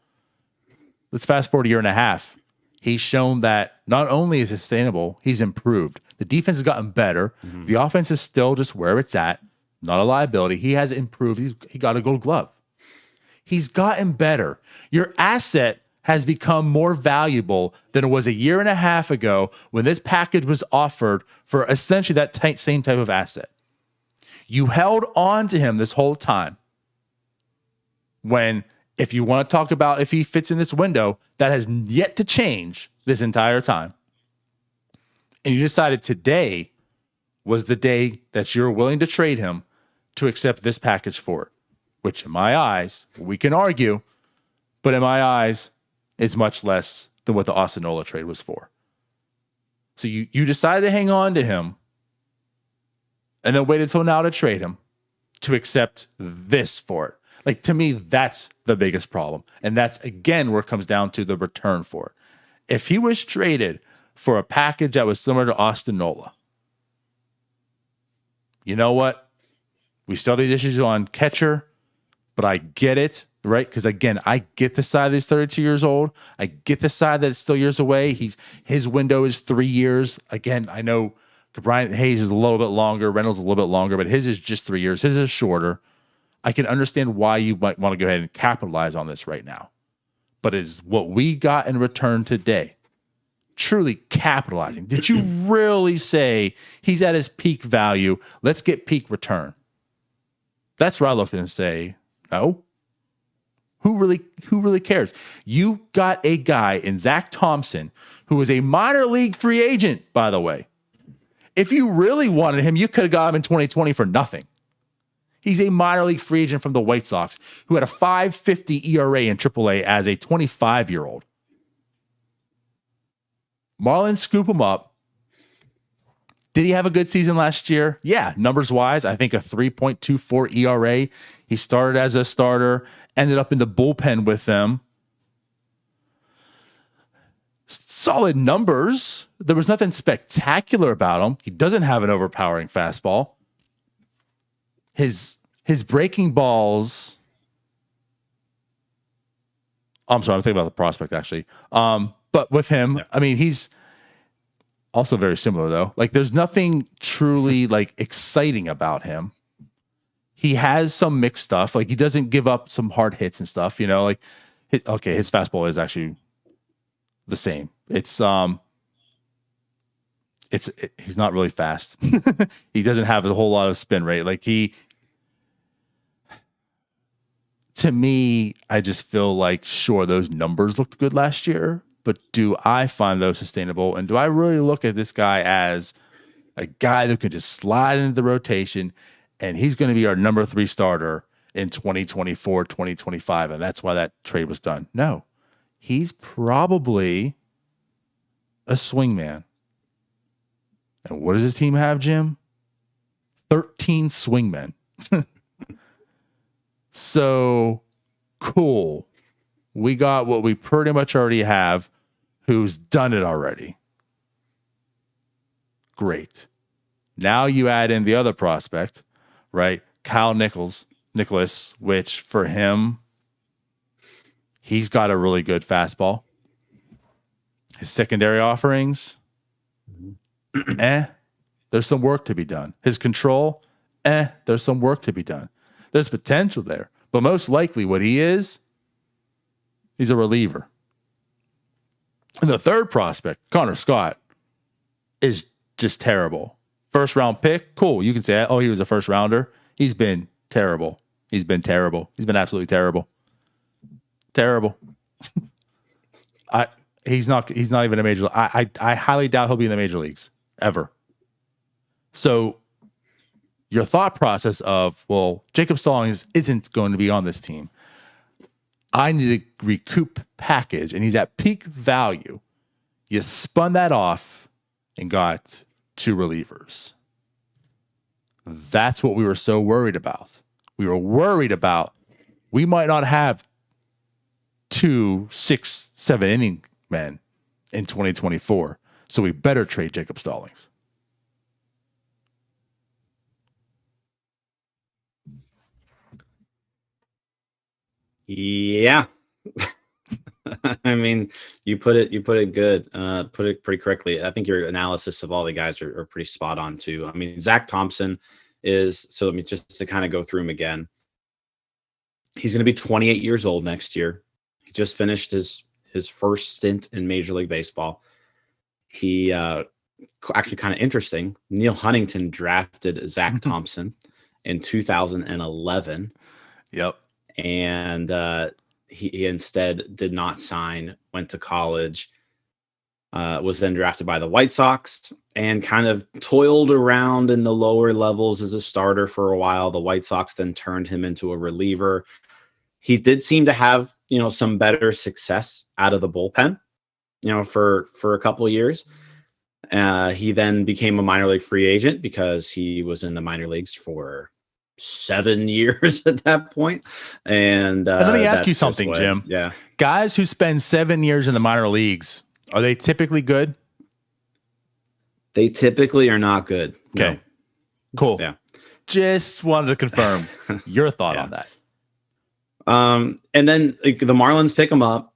Let's fast forward a year and a half. He's shown that not only is it sustainable, he's improved. The defense has gotten better. The offense is still just where it's at, not a liability. He has improved. He got a gold glove. He's gotten better. Your asset has become more valuable than it was a year and a half ago when this package was offered for essentially that same type of asset. You held on to him this whole time when, if you want to talk about if he fits in this window, that has yet to change this entire time. And you decided today was the day that you're willing to trade him to accept this package for it, which in my eyes, we can argue, but in my eyes, is much less than what the Austin Nola trade was for. So you decided to hang on to him and then waited until now to trade him to accept this for it. To me, that's the biggest problem. And that's, again, where it comes down to the return for it. If he was traded for a package that was similar to Austin Nola, you know what? We still have these issues on catcher, but I get it, right? Because, again, I get the side that he's 32 years old. I get the side that it's still years away. His window is 3 years. Again, I know Brian Hayes is a little bit longer. Reynolds is a little bit longer, but his is just 3 years. His is shorter. I can understand why you might want to go ahead and capitalize on this right now. But is what we got in return today truly capitalizing? Did you really say he's at his peak value? Let's get peak return. That's where I look and say, no. Who really cares? You got a guy in Zach Thompson who is a minor league free agent, by the way. If you really wanted him, you could have got him in 2020 for nothing. He's a minor league free agent from the White Sox who had a 5.50 ERA in AAA as a 25-year-old. Marlins scoop him up. Did he have a good season last year? Yeah, numbers-wise, I think a 3.24 ERA. He started as a starter, ended up in the bullpen with them. Solid numbers. There was nothing spectacular about him. He doesn't have an overpowering fastball. His his breaking balls. I'm sorry, I'm thinking about the prospect actually. But with him, I mean, he's also very similar though. Like, there's nothing truly like exciting about him. He has some mixed stuff. Like, he doesn't give up some hard hits and stuff. You know, like his fastball is actually the same. He's not really fast. He doesn't have a whole lot of spin rate. Like, to me, I just feel like, sure, those numbers looked good last year, but do I find those sustainable? And do I really look at this guy as a guy that could just slide into the rotation and he's going to be our number 3 starter in 2024, 2025, and that's why that trade was done? No, he's probably a swingman. And what does his team have, Jim? 13 swingmen. So, cool. We got what we pretty much already have, who's done it already. Great. Now you add in the other prospect, right? Kyle Nicolas, which for him, he's got a really good fastball. His secondary offerings, there's some work to be done. His control, there's some work to be done. There's potential there. But most likely what he is, he's a reliever. And the third prospect, Connor Scott, is just terrible. First round pick, cool. You can say, oh, he was a first rounder. He's been terrible. He's been absolutely terrible. Terrible. He's not even a major. I highly doubt he'll be in the major leagues ever. So your thought process of, well, Jacob Stallings isn't going to be on this team. I need a recoup package, and he's at peak value. You spun that off and got 2 relievers. That's what we were so worried about. We were worried about we might not have 2 6-7 inning men in 2024. So we better trade Jacob Stallings. Yeah. I mean, you put it good, put it pretty correctly. I think your analysis of all the guys are pretty spot on too. I mean, Zach Thompson so let me just to kind of go through him again. He's going to be 28 years old next year. He just finished his first stint in Major League Baseball. He actually kind of interesting. Neil Huntington drafted Zach Thompson in 2011. Yep. And he instead did not sign, went to college, was then drafted by the White Sox and kind of toiled around in the lower levels as a starter for a while. The White Sox then turned him into a reliever. He did seem to have, some better success out of the bullpen, for a couple of years. He then became a minor league free agent because he was in the minor leagues for 7 years at that point. And let me ask you something, Jim. Yeah. Guys who spend 7 years in the minor leagues, are they typically good? They typically are not good. Okay. No. Cool. Yeah. Just wanted to confirm your thought on that. And then the Marlins pick him up,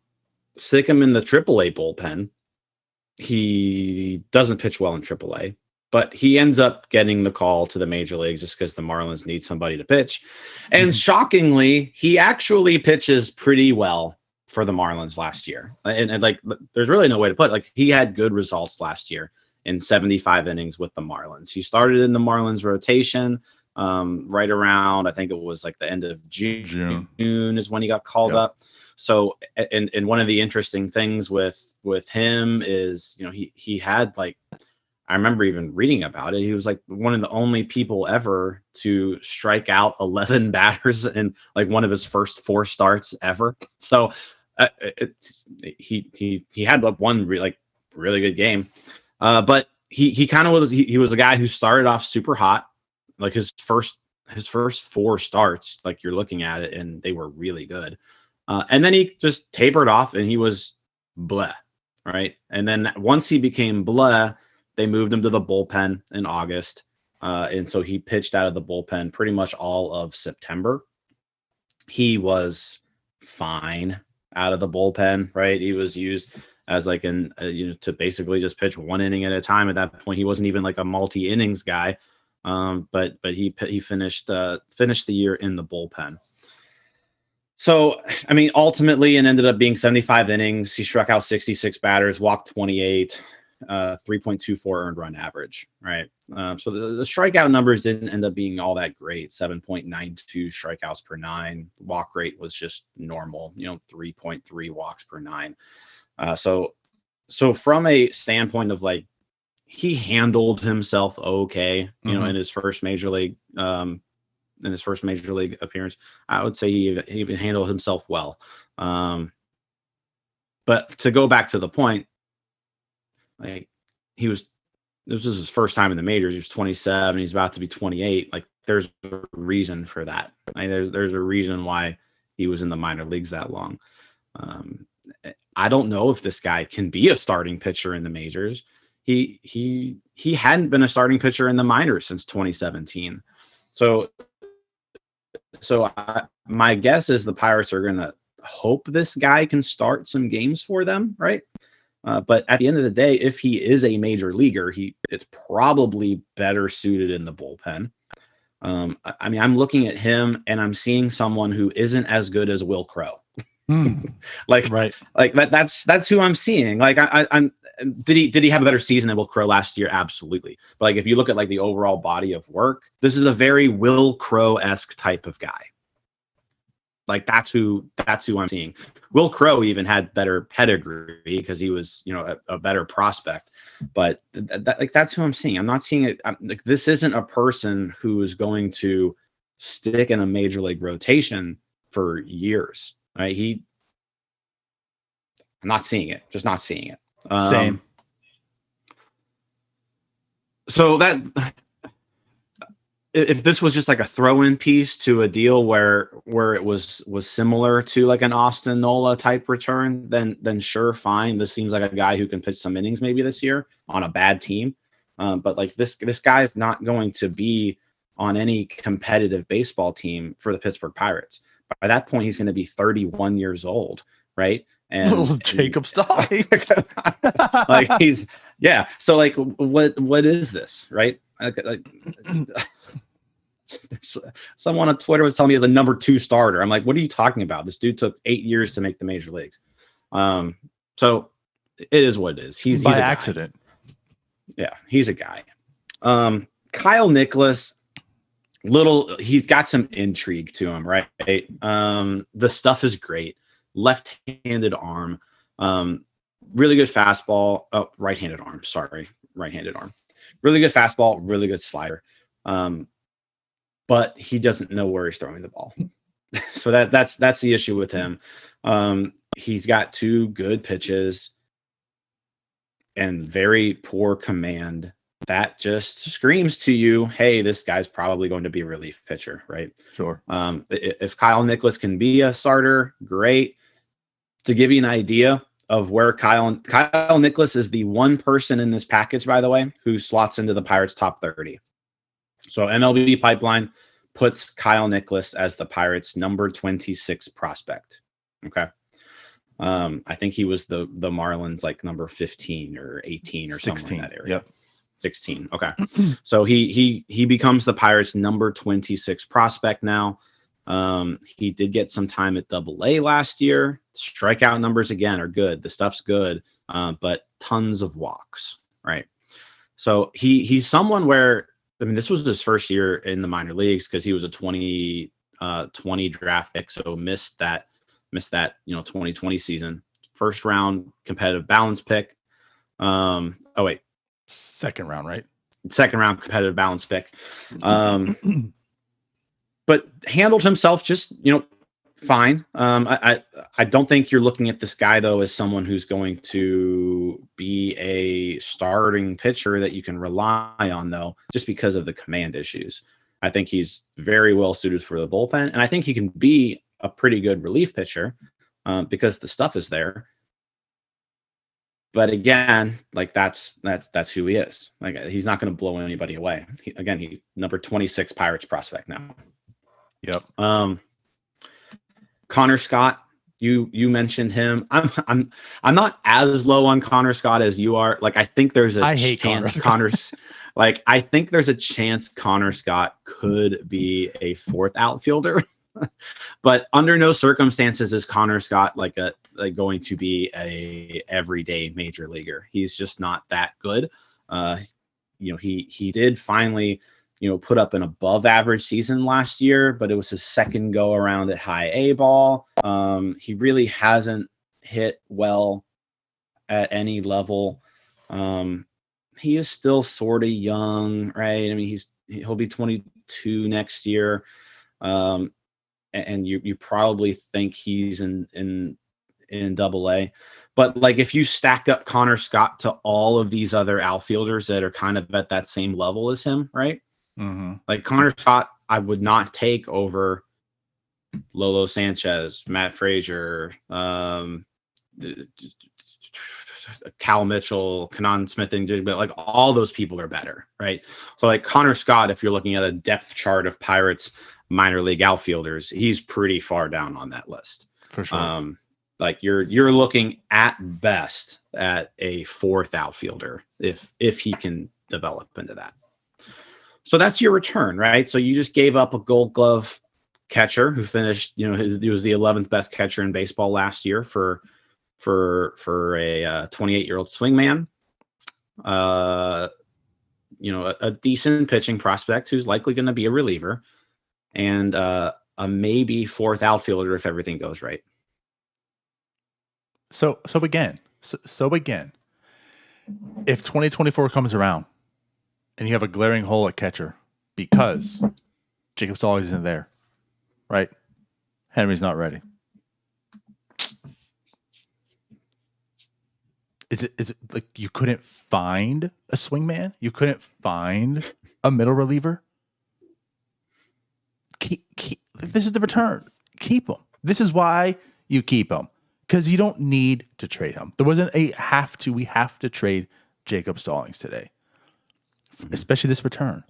stick him in the AAA bullpen. He doesn't pitch well in AAA, but he ends up getting the call to the major leagues just because the Marlins need somebody to pitch. And shockingly, he actually pitches pretty well for the Marlins last year. And like, there's really no way to put it. Like, he had good results last year in 75 innings with the Marlins. He started in the Marlins rotation right around, I think it was like the end of June is when he got called up. So, and one of the interesting things with him is, he had like, I remember even reading about it. He was like one of the only people ever to strike out 11 batters in like one of his first 4 starts ever. So he had like one really good game. But he kind of was, he was a guy who started off super hot, like his first 4 starts, like you're looking at it and they were really good. And then he just tapered off and he was bleh. Right. And then once he became bleh, they moved him to the bullpen in August. And so he pitched out of the bullpen pretty much all of September. He was fine out of the bullpen, right? He was used as like to basically just pitch one inning at a time. At that point, he wasn't even like a multi-innings guy. But he finished the year in the bullpen. So, I mean, ultimately, it ended up being 75 innings. He struck out 66 batters, walked 28, 3.24 earned run average, right? So the strikeout numbers didn't end up being all that great. 7.92 strikeouts per nine. Walk rate was just normal, 3.3 walks per nine. So from a standpoint of like, he handled himself okay, in his first major league appearance. I would say he handled himself well. But to go back to the point, like this was his first time in the majors. He was 27. He's about to be 28. Like there's a reason for that. Like, there's a reason why he was in the minor leagues that long. I don't know if this guy can be a starting pitcher in the majors. He hadn't been a starting pitcher in the minors since 2017. So my guess is the Pirates are going to hope this guy can start some games for them, right? But at the end of the day, if he is a major leaguer, it's probably better suited in the bullpen. I mean, I'm looking at him and I'm seeing someone who isn't as good as Will Crowe. That's who I'm seeing. Like did he have a better season than Will Crowe last year? Absolutely. But like if you look at like the overall body of work, this is a very Will Crowe-esque type of guy. Like that's who I'm seeing. Will Crowe even had better pedigree because he was, a better prospect. But that's who I'm seeing. I'm not seeing it. This isn't a person who is going to stick in a major league rotation for years. Right? I'm not seeing it. Just not seeing it. Same. So that if this was just like a throw-in piece to a deal where it was similar to like an Austin Nola type return, then sure, fine. This seems like a guy who can pitch some innings maybe this year on a bad team. But like this guy is not going to be on any competitive baseball team for the Pittsburgh Pirates. By that point, he's going to be 31 years old, right? And Jacob Stallings. So like, what is this, right? Someone on Twitter was telling me he's a number 2 starter. I'm like, what are you talking about? This dude took 8 years to make the major leagues. So it is what it is. He's by a accident. Guy. Yeah, he's a guy. Kyle Nicolas, he's got some intrigue to him, right? The stuff is great. Left-handed arm, really good fastball. Oh, right-handed arm. Sorry, right-handed arm. Really good fastball, really good slider. But he doesn't know where he's throwing the ball. So that's the issue with him. He's got 2 good pitches and very poor command. That just screams to you, hey, this guy's probably going to be a relief pitcher, right? Sure. If Kyle Nicolas can be a starter, great. To give you an idea of where Kyle Nicolas is the one person in this package, by the way, who slots into the Pirates top 30. So MLB Pipeline puts Kyle Nicolas as the Pirates number 26 prospect. Okay. I think he was the Marlins like number 15 or 18 or 16, somewhere in that area. Yep. 16. Okay. So he becomes the Pirates number 26 prospect now. He did get some time at AA last year. Strikeout numbers again are good. The stuff's good, but tons of walks, right? So he's someone where, I mean, this was his first year in the minor leagues because he was a 2020 draft pick, so missed that 2020 season. First round competitive balance pick. Second round, right? Second round competitive balance pick. But handled himself just, fine. I don't think you're looking at this guy, though, as someone who's going to be a starting pitcher that you can rely on, though, just because of the command issues. I think he's very well suited for the bullpen, and I think he can be a pretty good relief pitcher because the stuff is there. But again, like that's who he is. Like he's not going to blow anybody away. He's number 26 Pirates prospect now. Yep. Connor Scott, you mentioned him. I'm not as low on Connor Scott as you are. Like I think there's a chance I think there's a chance Connor Scott could be a fourth outfielder. But under no circumstances is Connor Scott going to be a everyday major leaguer. He's just not that good. He did finally, put up an above average season last year, but it was his second go around at high A ball. He really hasn't hit well at any level. He is still sort of young, right? I mean, he'll be 22 next year. And you probably think he's in Double-A, but like if you stack up Connor Scott to all of these other outfielders that are kind of at that same level as him, right? Mm-hmm. Like Connor Scott, I would not take over Lolo Sanchez, Matt Frazier, Cal Mitchell, Kanan Smith, and like all those people are better, right? So like Connor Scott, if you're looking at a depth chart of Pirates minor league outfielders, he's pretty far down on that list for sure. Like you're looking at best at a fourth outfielder if he can develop into that. So that's your return, right? So you just gave up a Gold Glove catcher who finished, he was the 11th best catcher in baseball last year for a 28-year-old swingman. A decent pitching prospect who's likely going to be a reliever, and a maybe fourth outfielder if everything goes right. So again, if 2024 comes around and you have a glaring hole at catcher because Jacob Stallings isn't there, right? Henry's not ready. Is it like you couldn't find a swingman? You couldn't find a middle reliever? This is the return. Keep him. This is why you keep him, because you don't need to trade him. There wasn't we have to trade Jacob Stallings today, especially this return.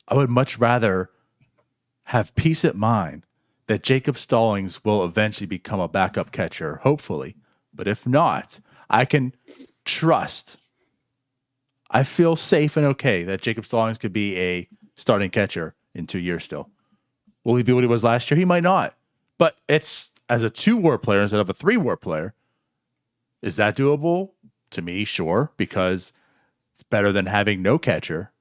I would much rather have peace of mind that Jacob Stallings will eventually become a backup catcher, hopefully. But if not, I can trust. I feel safe and okay that Jacob Stallings could be a starting catcher in 2 years still. Will he be what he was last year? He might not. But it's as a 2-WAR player instead of a 3-WAR player. Is that doable? To me, sure, because it's better than having no catcher.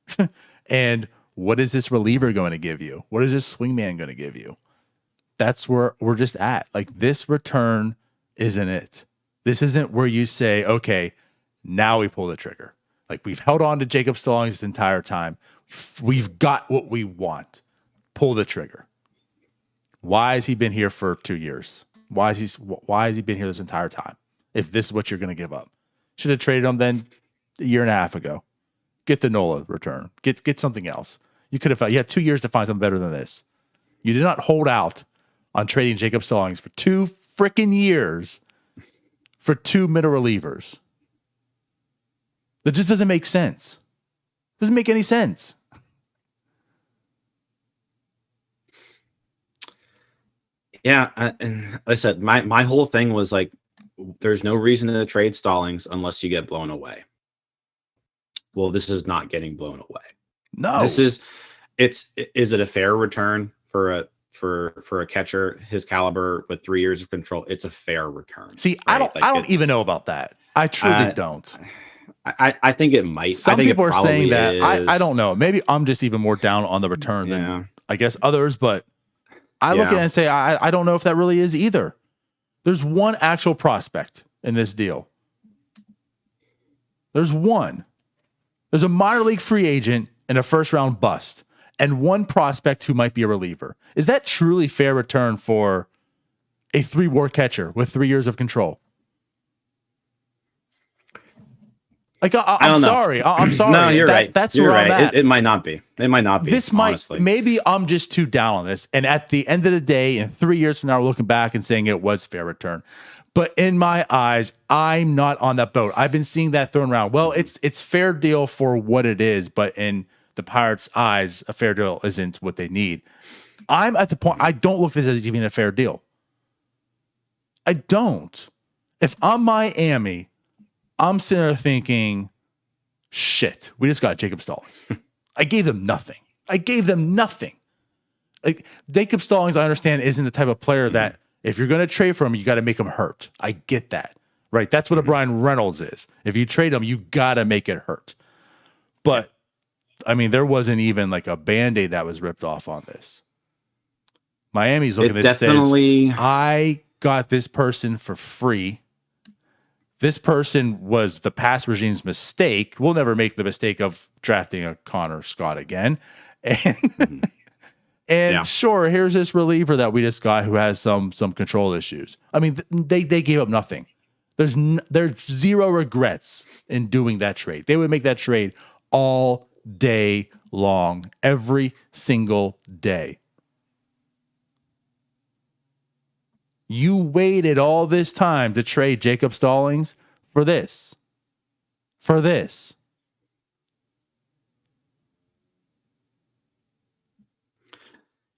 And what is this reliever going to give you? What is this swingman going to give you? That's where we're just at. Like, this return isn't it. This isn't where you say, okay, now we pull the trigger. Like, we've held on to Jacob Stallings this entire time. We've got what we want. Pull the trigger. Why has he been here for 2 years? Why has he been here this entire time? If this is what you're going to give up, should have traded him then a year and a half ago. Get the Nola return. Get something else. You could have. You had 2 years to find something better than this. You did not hold out on trading Jacob Stallings for 2 freaking years for 2 middle relievers. That just doesn't make sense. Doesn't make any sense. Yeah, and like I said, my whole thing was like, there's no reason to trade Stallings unless you get blown away. Well, this is not getting blown away. No, is it a fair return for a catcher his caliber with 3 years of control? It's a fair return. See, right? I don't even know about that. I truly don't. I think it might. Some people are saying that. I don't know. Maybe I'm just even more down on the return than I guess others, but I look at it and say, I don't know if that really is either. There's one actual prospect in this deal. There's one. There's a minor league free agent and a first round bust, and one prospect who might be a reliever. Is that truly fair return for a 3-WAR catcher with 3 years of control? Like, I'm sorry. I'm sorry. No, you're right. That's you're where right. I'm at. It might not be. It might not be. This honestly. Maybe I'm just too down on this. And at the end of the day, in 3 years from now, we're looking back and saying it was fair return. But in my eyes, I'm not on that boat. I've been seeing that thrown around. Well, it's fair deal for what it is, but in the Pirates' eyes, a fair deal isn't what they need. I'm at the point I don't look at this as even a fair deal. I don't. If I'm Miami, I'm sitting there thinking, shit, we just got Jacob Stallings. I gave them nothing. Like Jacob Stallings, I understand, isn't the type of player that if you're going to trade for him, you got to make him hurt. I get that, right? That's what a Brian Reynolds is. If you trade him, you got to make it hurt. But I mean, there wasn't even like a Band-Aid that was ripped off on this. Miami's looking at this definitely says, I got this person for free. This person was the past regime's mistake. We'll never make the mistake of drafting a Connor Scott again. And sure, here's this reliever that we just got who has some control issues. I mean, they gave up nothing. There's zero regrets in doing that trade. They would make that trade all day long, every single day. You waited all this time to trade Jacob Stallings for this.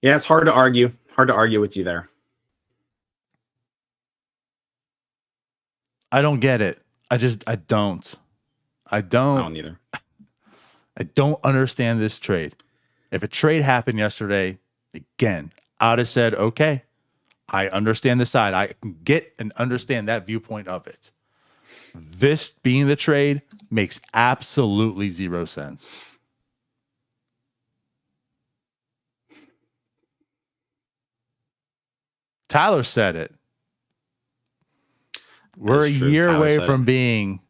Yeah, it's hard to argue. Hard to argue with you there. I don't get it. I don't. I don't either. I don't understand this trade. If a trade happened yesterday, again, I'd have said, okay, I understand the side. I can get and understand that viewpoint of it. This being the trade makes absolutely zero sense. Tyler said it. We're a year away from being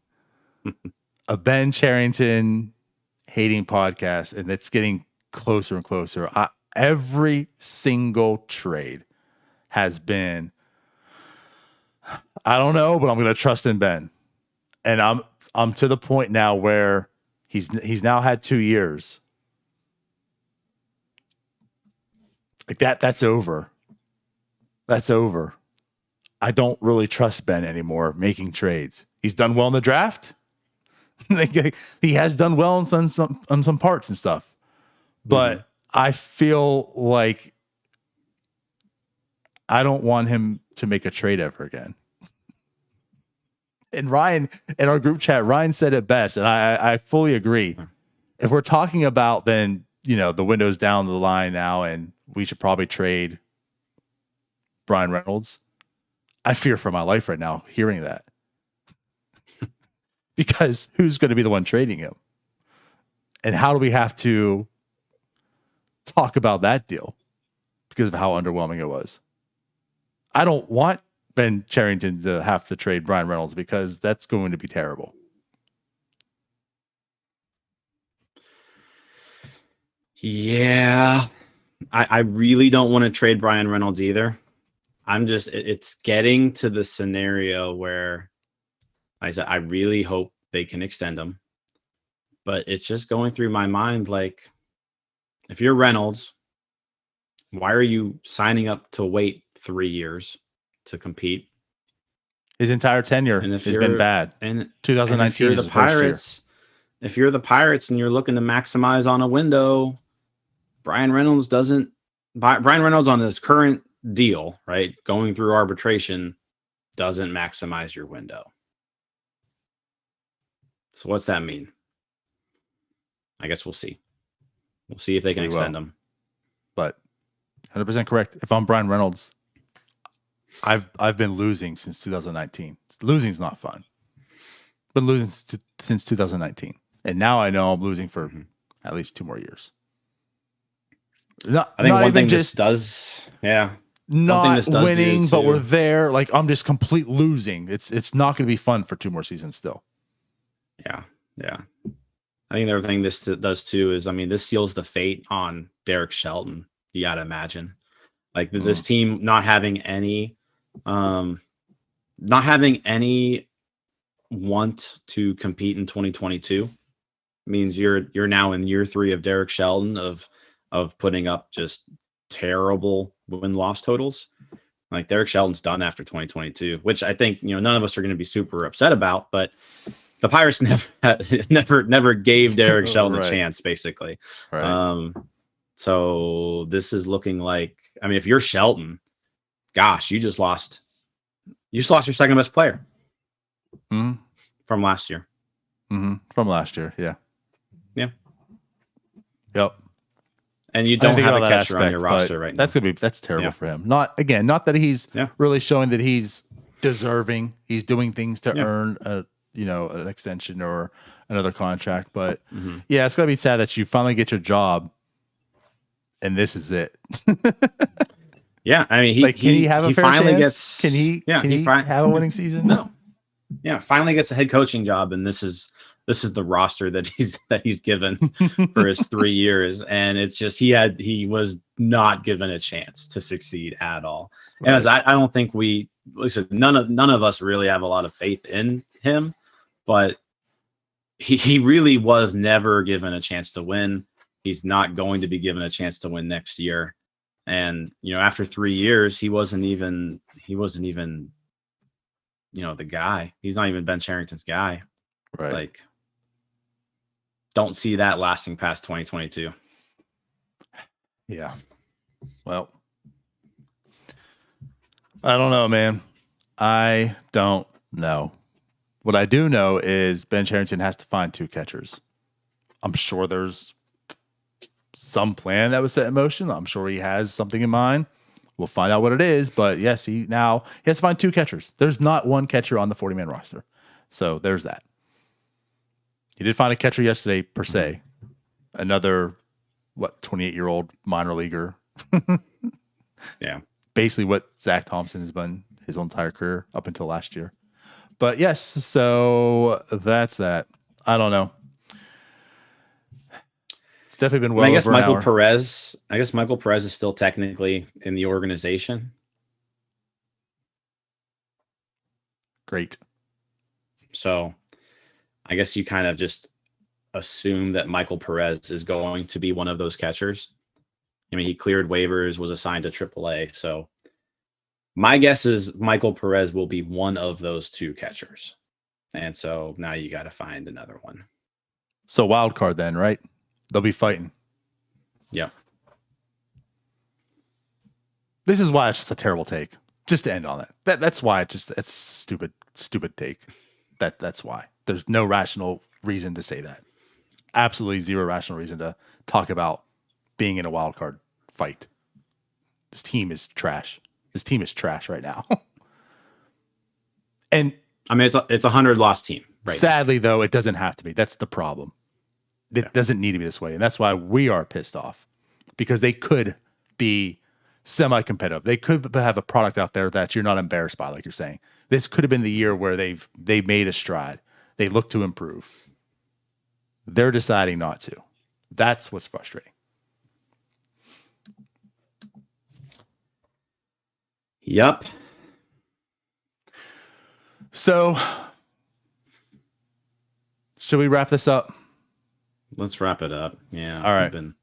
a Ben Cherington hating podcast, and it's getting closer and closer. Every single trade has been, I don't know, but I'm going to trust in Ben. And I'm to the point now where he's now had 2 years. Like that's over. That's over. I don't really trust Ben anymore making trades. He's done well in the draft. He has done well on some parts and stuff. But I feel like I don't want him to make a trade ever again. And Ryan, in our group chat, Ryan said it best, and I fully agree. If we're talking about then, the window's down the line now, and we should probably trade Brian Reynolds, I fear for my life right now hearing that. Because who's going to be the one trading him? And how do we have to talk about that deal because of how underwhelming it was? I don't want Ben Cherington to have to trade Brian Reynolds because that's going to be terrible. Yeah. I really don't want to trade Brian Reynolds either. It's getting to the scenario where I said, I really hope they can extend him. But it's just going through my mind, like, if you're Reynolds, why are you signing up to wait 3 years to compete? His entire tenure has been bad. And 2019 and if you're the Pirates, if you're the Pirates and you're looking to maximize on a window, Brian Reynolds on his current deal, right, going through arbitration, doesn't maximize your window. So what's that mean? I guess we'll see. We'll see if they can extend him. But 100% correct. If I'm Brian Reynolds, I've been losing since 2019. Losing's not fun. Been losing since 2019, and now I know I'm losing for at least 2 more years. I think one thing this does, not winning, but we're there. Like, I'm just complete losing. It's not going to be fun for 2 more seasons still. Yeah. I think the other thing this does too is, this seals the fate on Derek Shelton. You got to imagine, like, this team not having any want to compete in 2022 means you're now in year 3 of Derek Shelton of putting up just terrible win-loss totals. Like Derek Shelton's done after 2022, which I think, none of us are going to be super upset about, but the Pirates never gave Derek Shelton a chance, basically. Right. So this is looking like, if you're Shelton, gosh, you just lost your second best player from last year. From last year. Yeah. Yeah. Yep. And you don't have a catcher on your roster right now. That's terrible for him. Not that he's really showing that he's deserving. He's doing things to earn an extension or another contract. But it's gonna be sad that you finally get your job and this is it. Yeah, can he have a fair chance? Can he have a winning season? No. Yeah, finally gets a head coaching job, and this is the roster that he's given for his 3 years, and it's just he was not given a chance to succeed at all. Right. And as I don't think none of us really have a lot of faith in him, but he really was never given a chance to win. He's not going to be given a chance to win next year. And after 3 years, he wasn't even the guy. He's not even Ben Cherington's guy. Right. Like, don't see that lasting past 2022. Yeah. Well, I don't know, man. I don't know. What I do know is Ben Cherington has to find 2 catchers. I'm sure there's some plan that was set in motion. I'm sure he has something in mind. We'll find out what it is. But yes, he has to find 2 catchers. There's not one catcher on the 40-man roster. So there's that. He did find a catcher yesterday, per se. Another, 28-year-old minor leaguer. Yeah. Basically what Zach Thompson has been his whole entire career up until last year. But yes, so that's that. I don't know. It's definitely been well over an hour. I guess Michael Perez is still technically in the organization. Great. So I guess you kind of just assume that Michael Perez is going to be one of those catchers. He cleared waivers, was assigned to AAA. So my guess is Michael Perez will be one of those 2 catchers. And so now you got to find another one. So wild card then, right? They'll be fighting. Yeah. This is why it's just a terrible take. Just to end on it. That's why it's a stupid take. That's why. There's no rational reason to say that. Absolutely zero rational reason to talk about being in a wild card fight. This team is trash. This team is trash right now. And it's a 100-loss team. Right. Sadly, though, it doesn't have to be. That's the problem. It doesn't need to be this way. And that's why we are pissed off. Because they could be semi-competitive. They could have a product out there that you're not embarrassed by, like you're saying. This could have been the year where they've made a stride. They look to improve. They're deciding not to. That's what's frustrating. Yep. So, should we wrap this up? Let's wrap it up. Yeah. All right. I've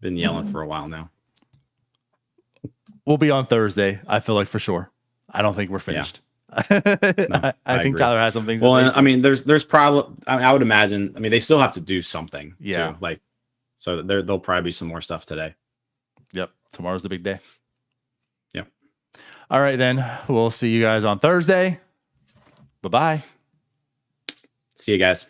been yelling for a while now. We'll be on Thursday, I feel like, for sure. I don't think we're finished. No, I think agree. Tyler has some things well, to say. there's probably, I would imagine, they still have to do something. Yeah. Too. So there'll probably be some more stuff today. Yep. Tomorrow's the big day. Yep. All right, then. We'll see you guys on Thursday. Bye-bye. See you guys.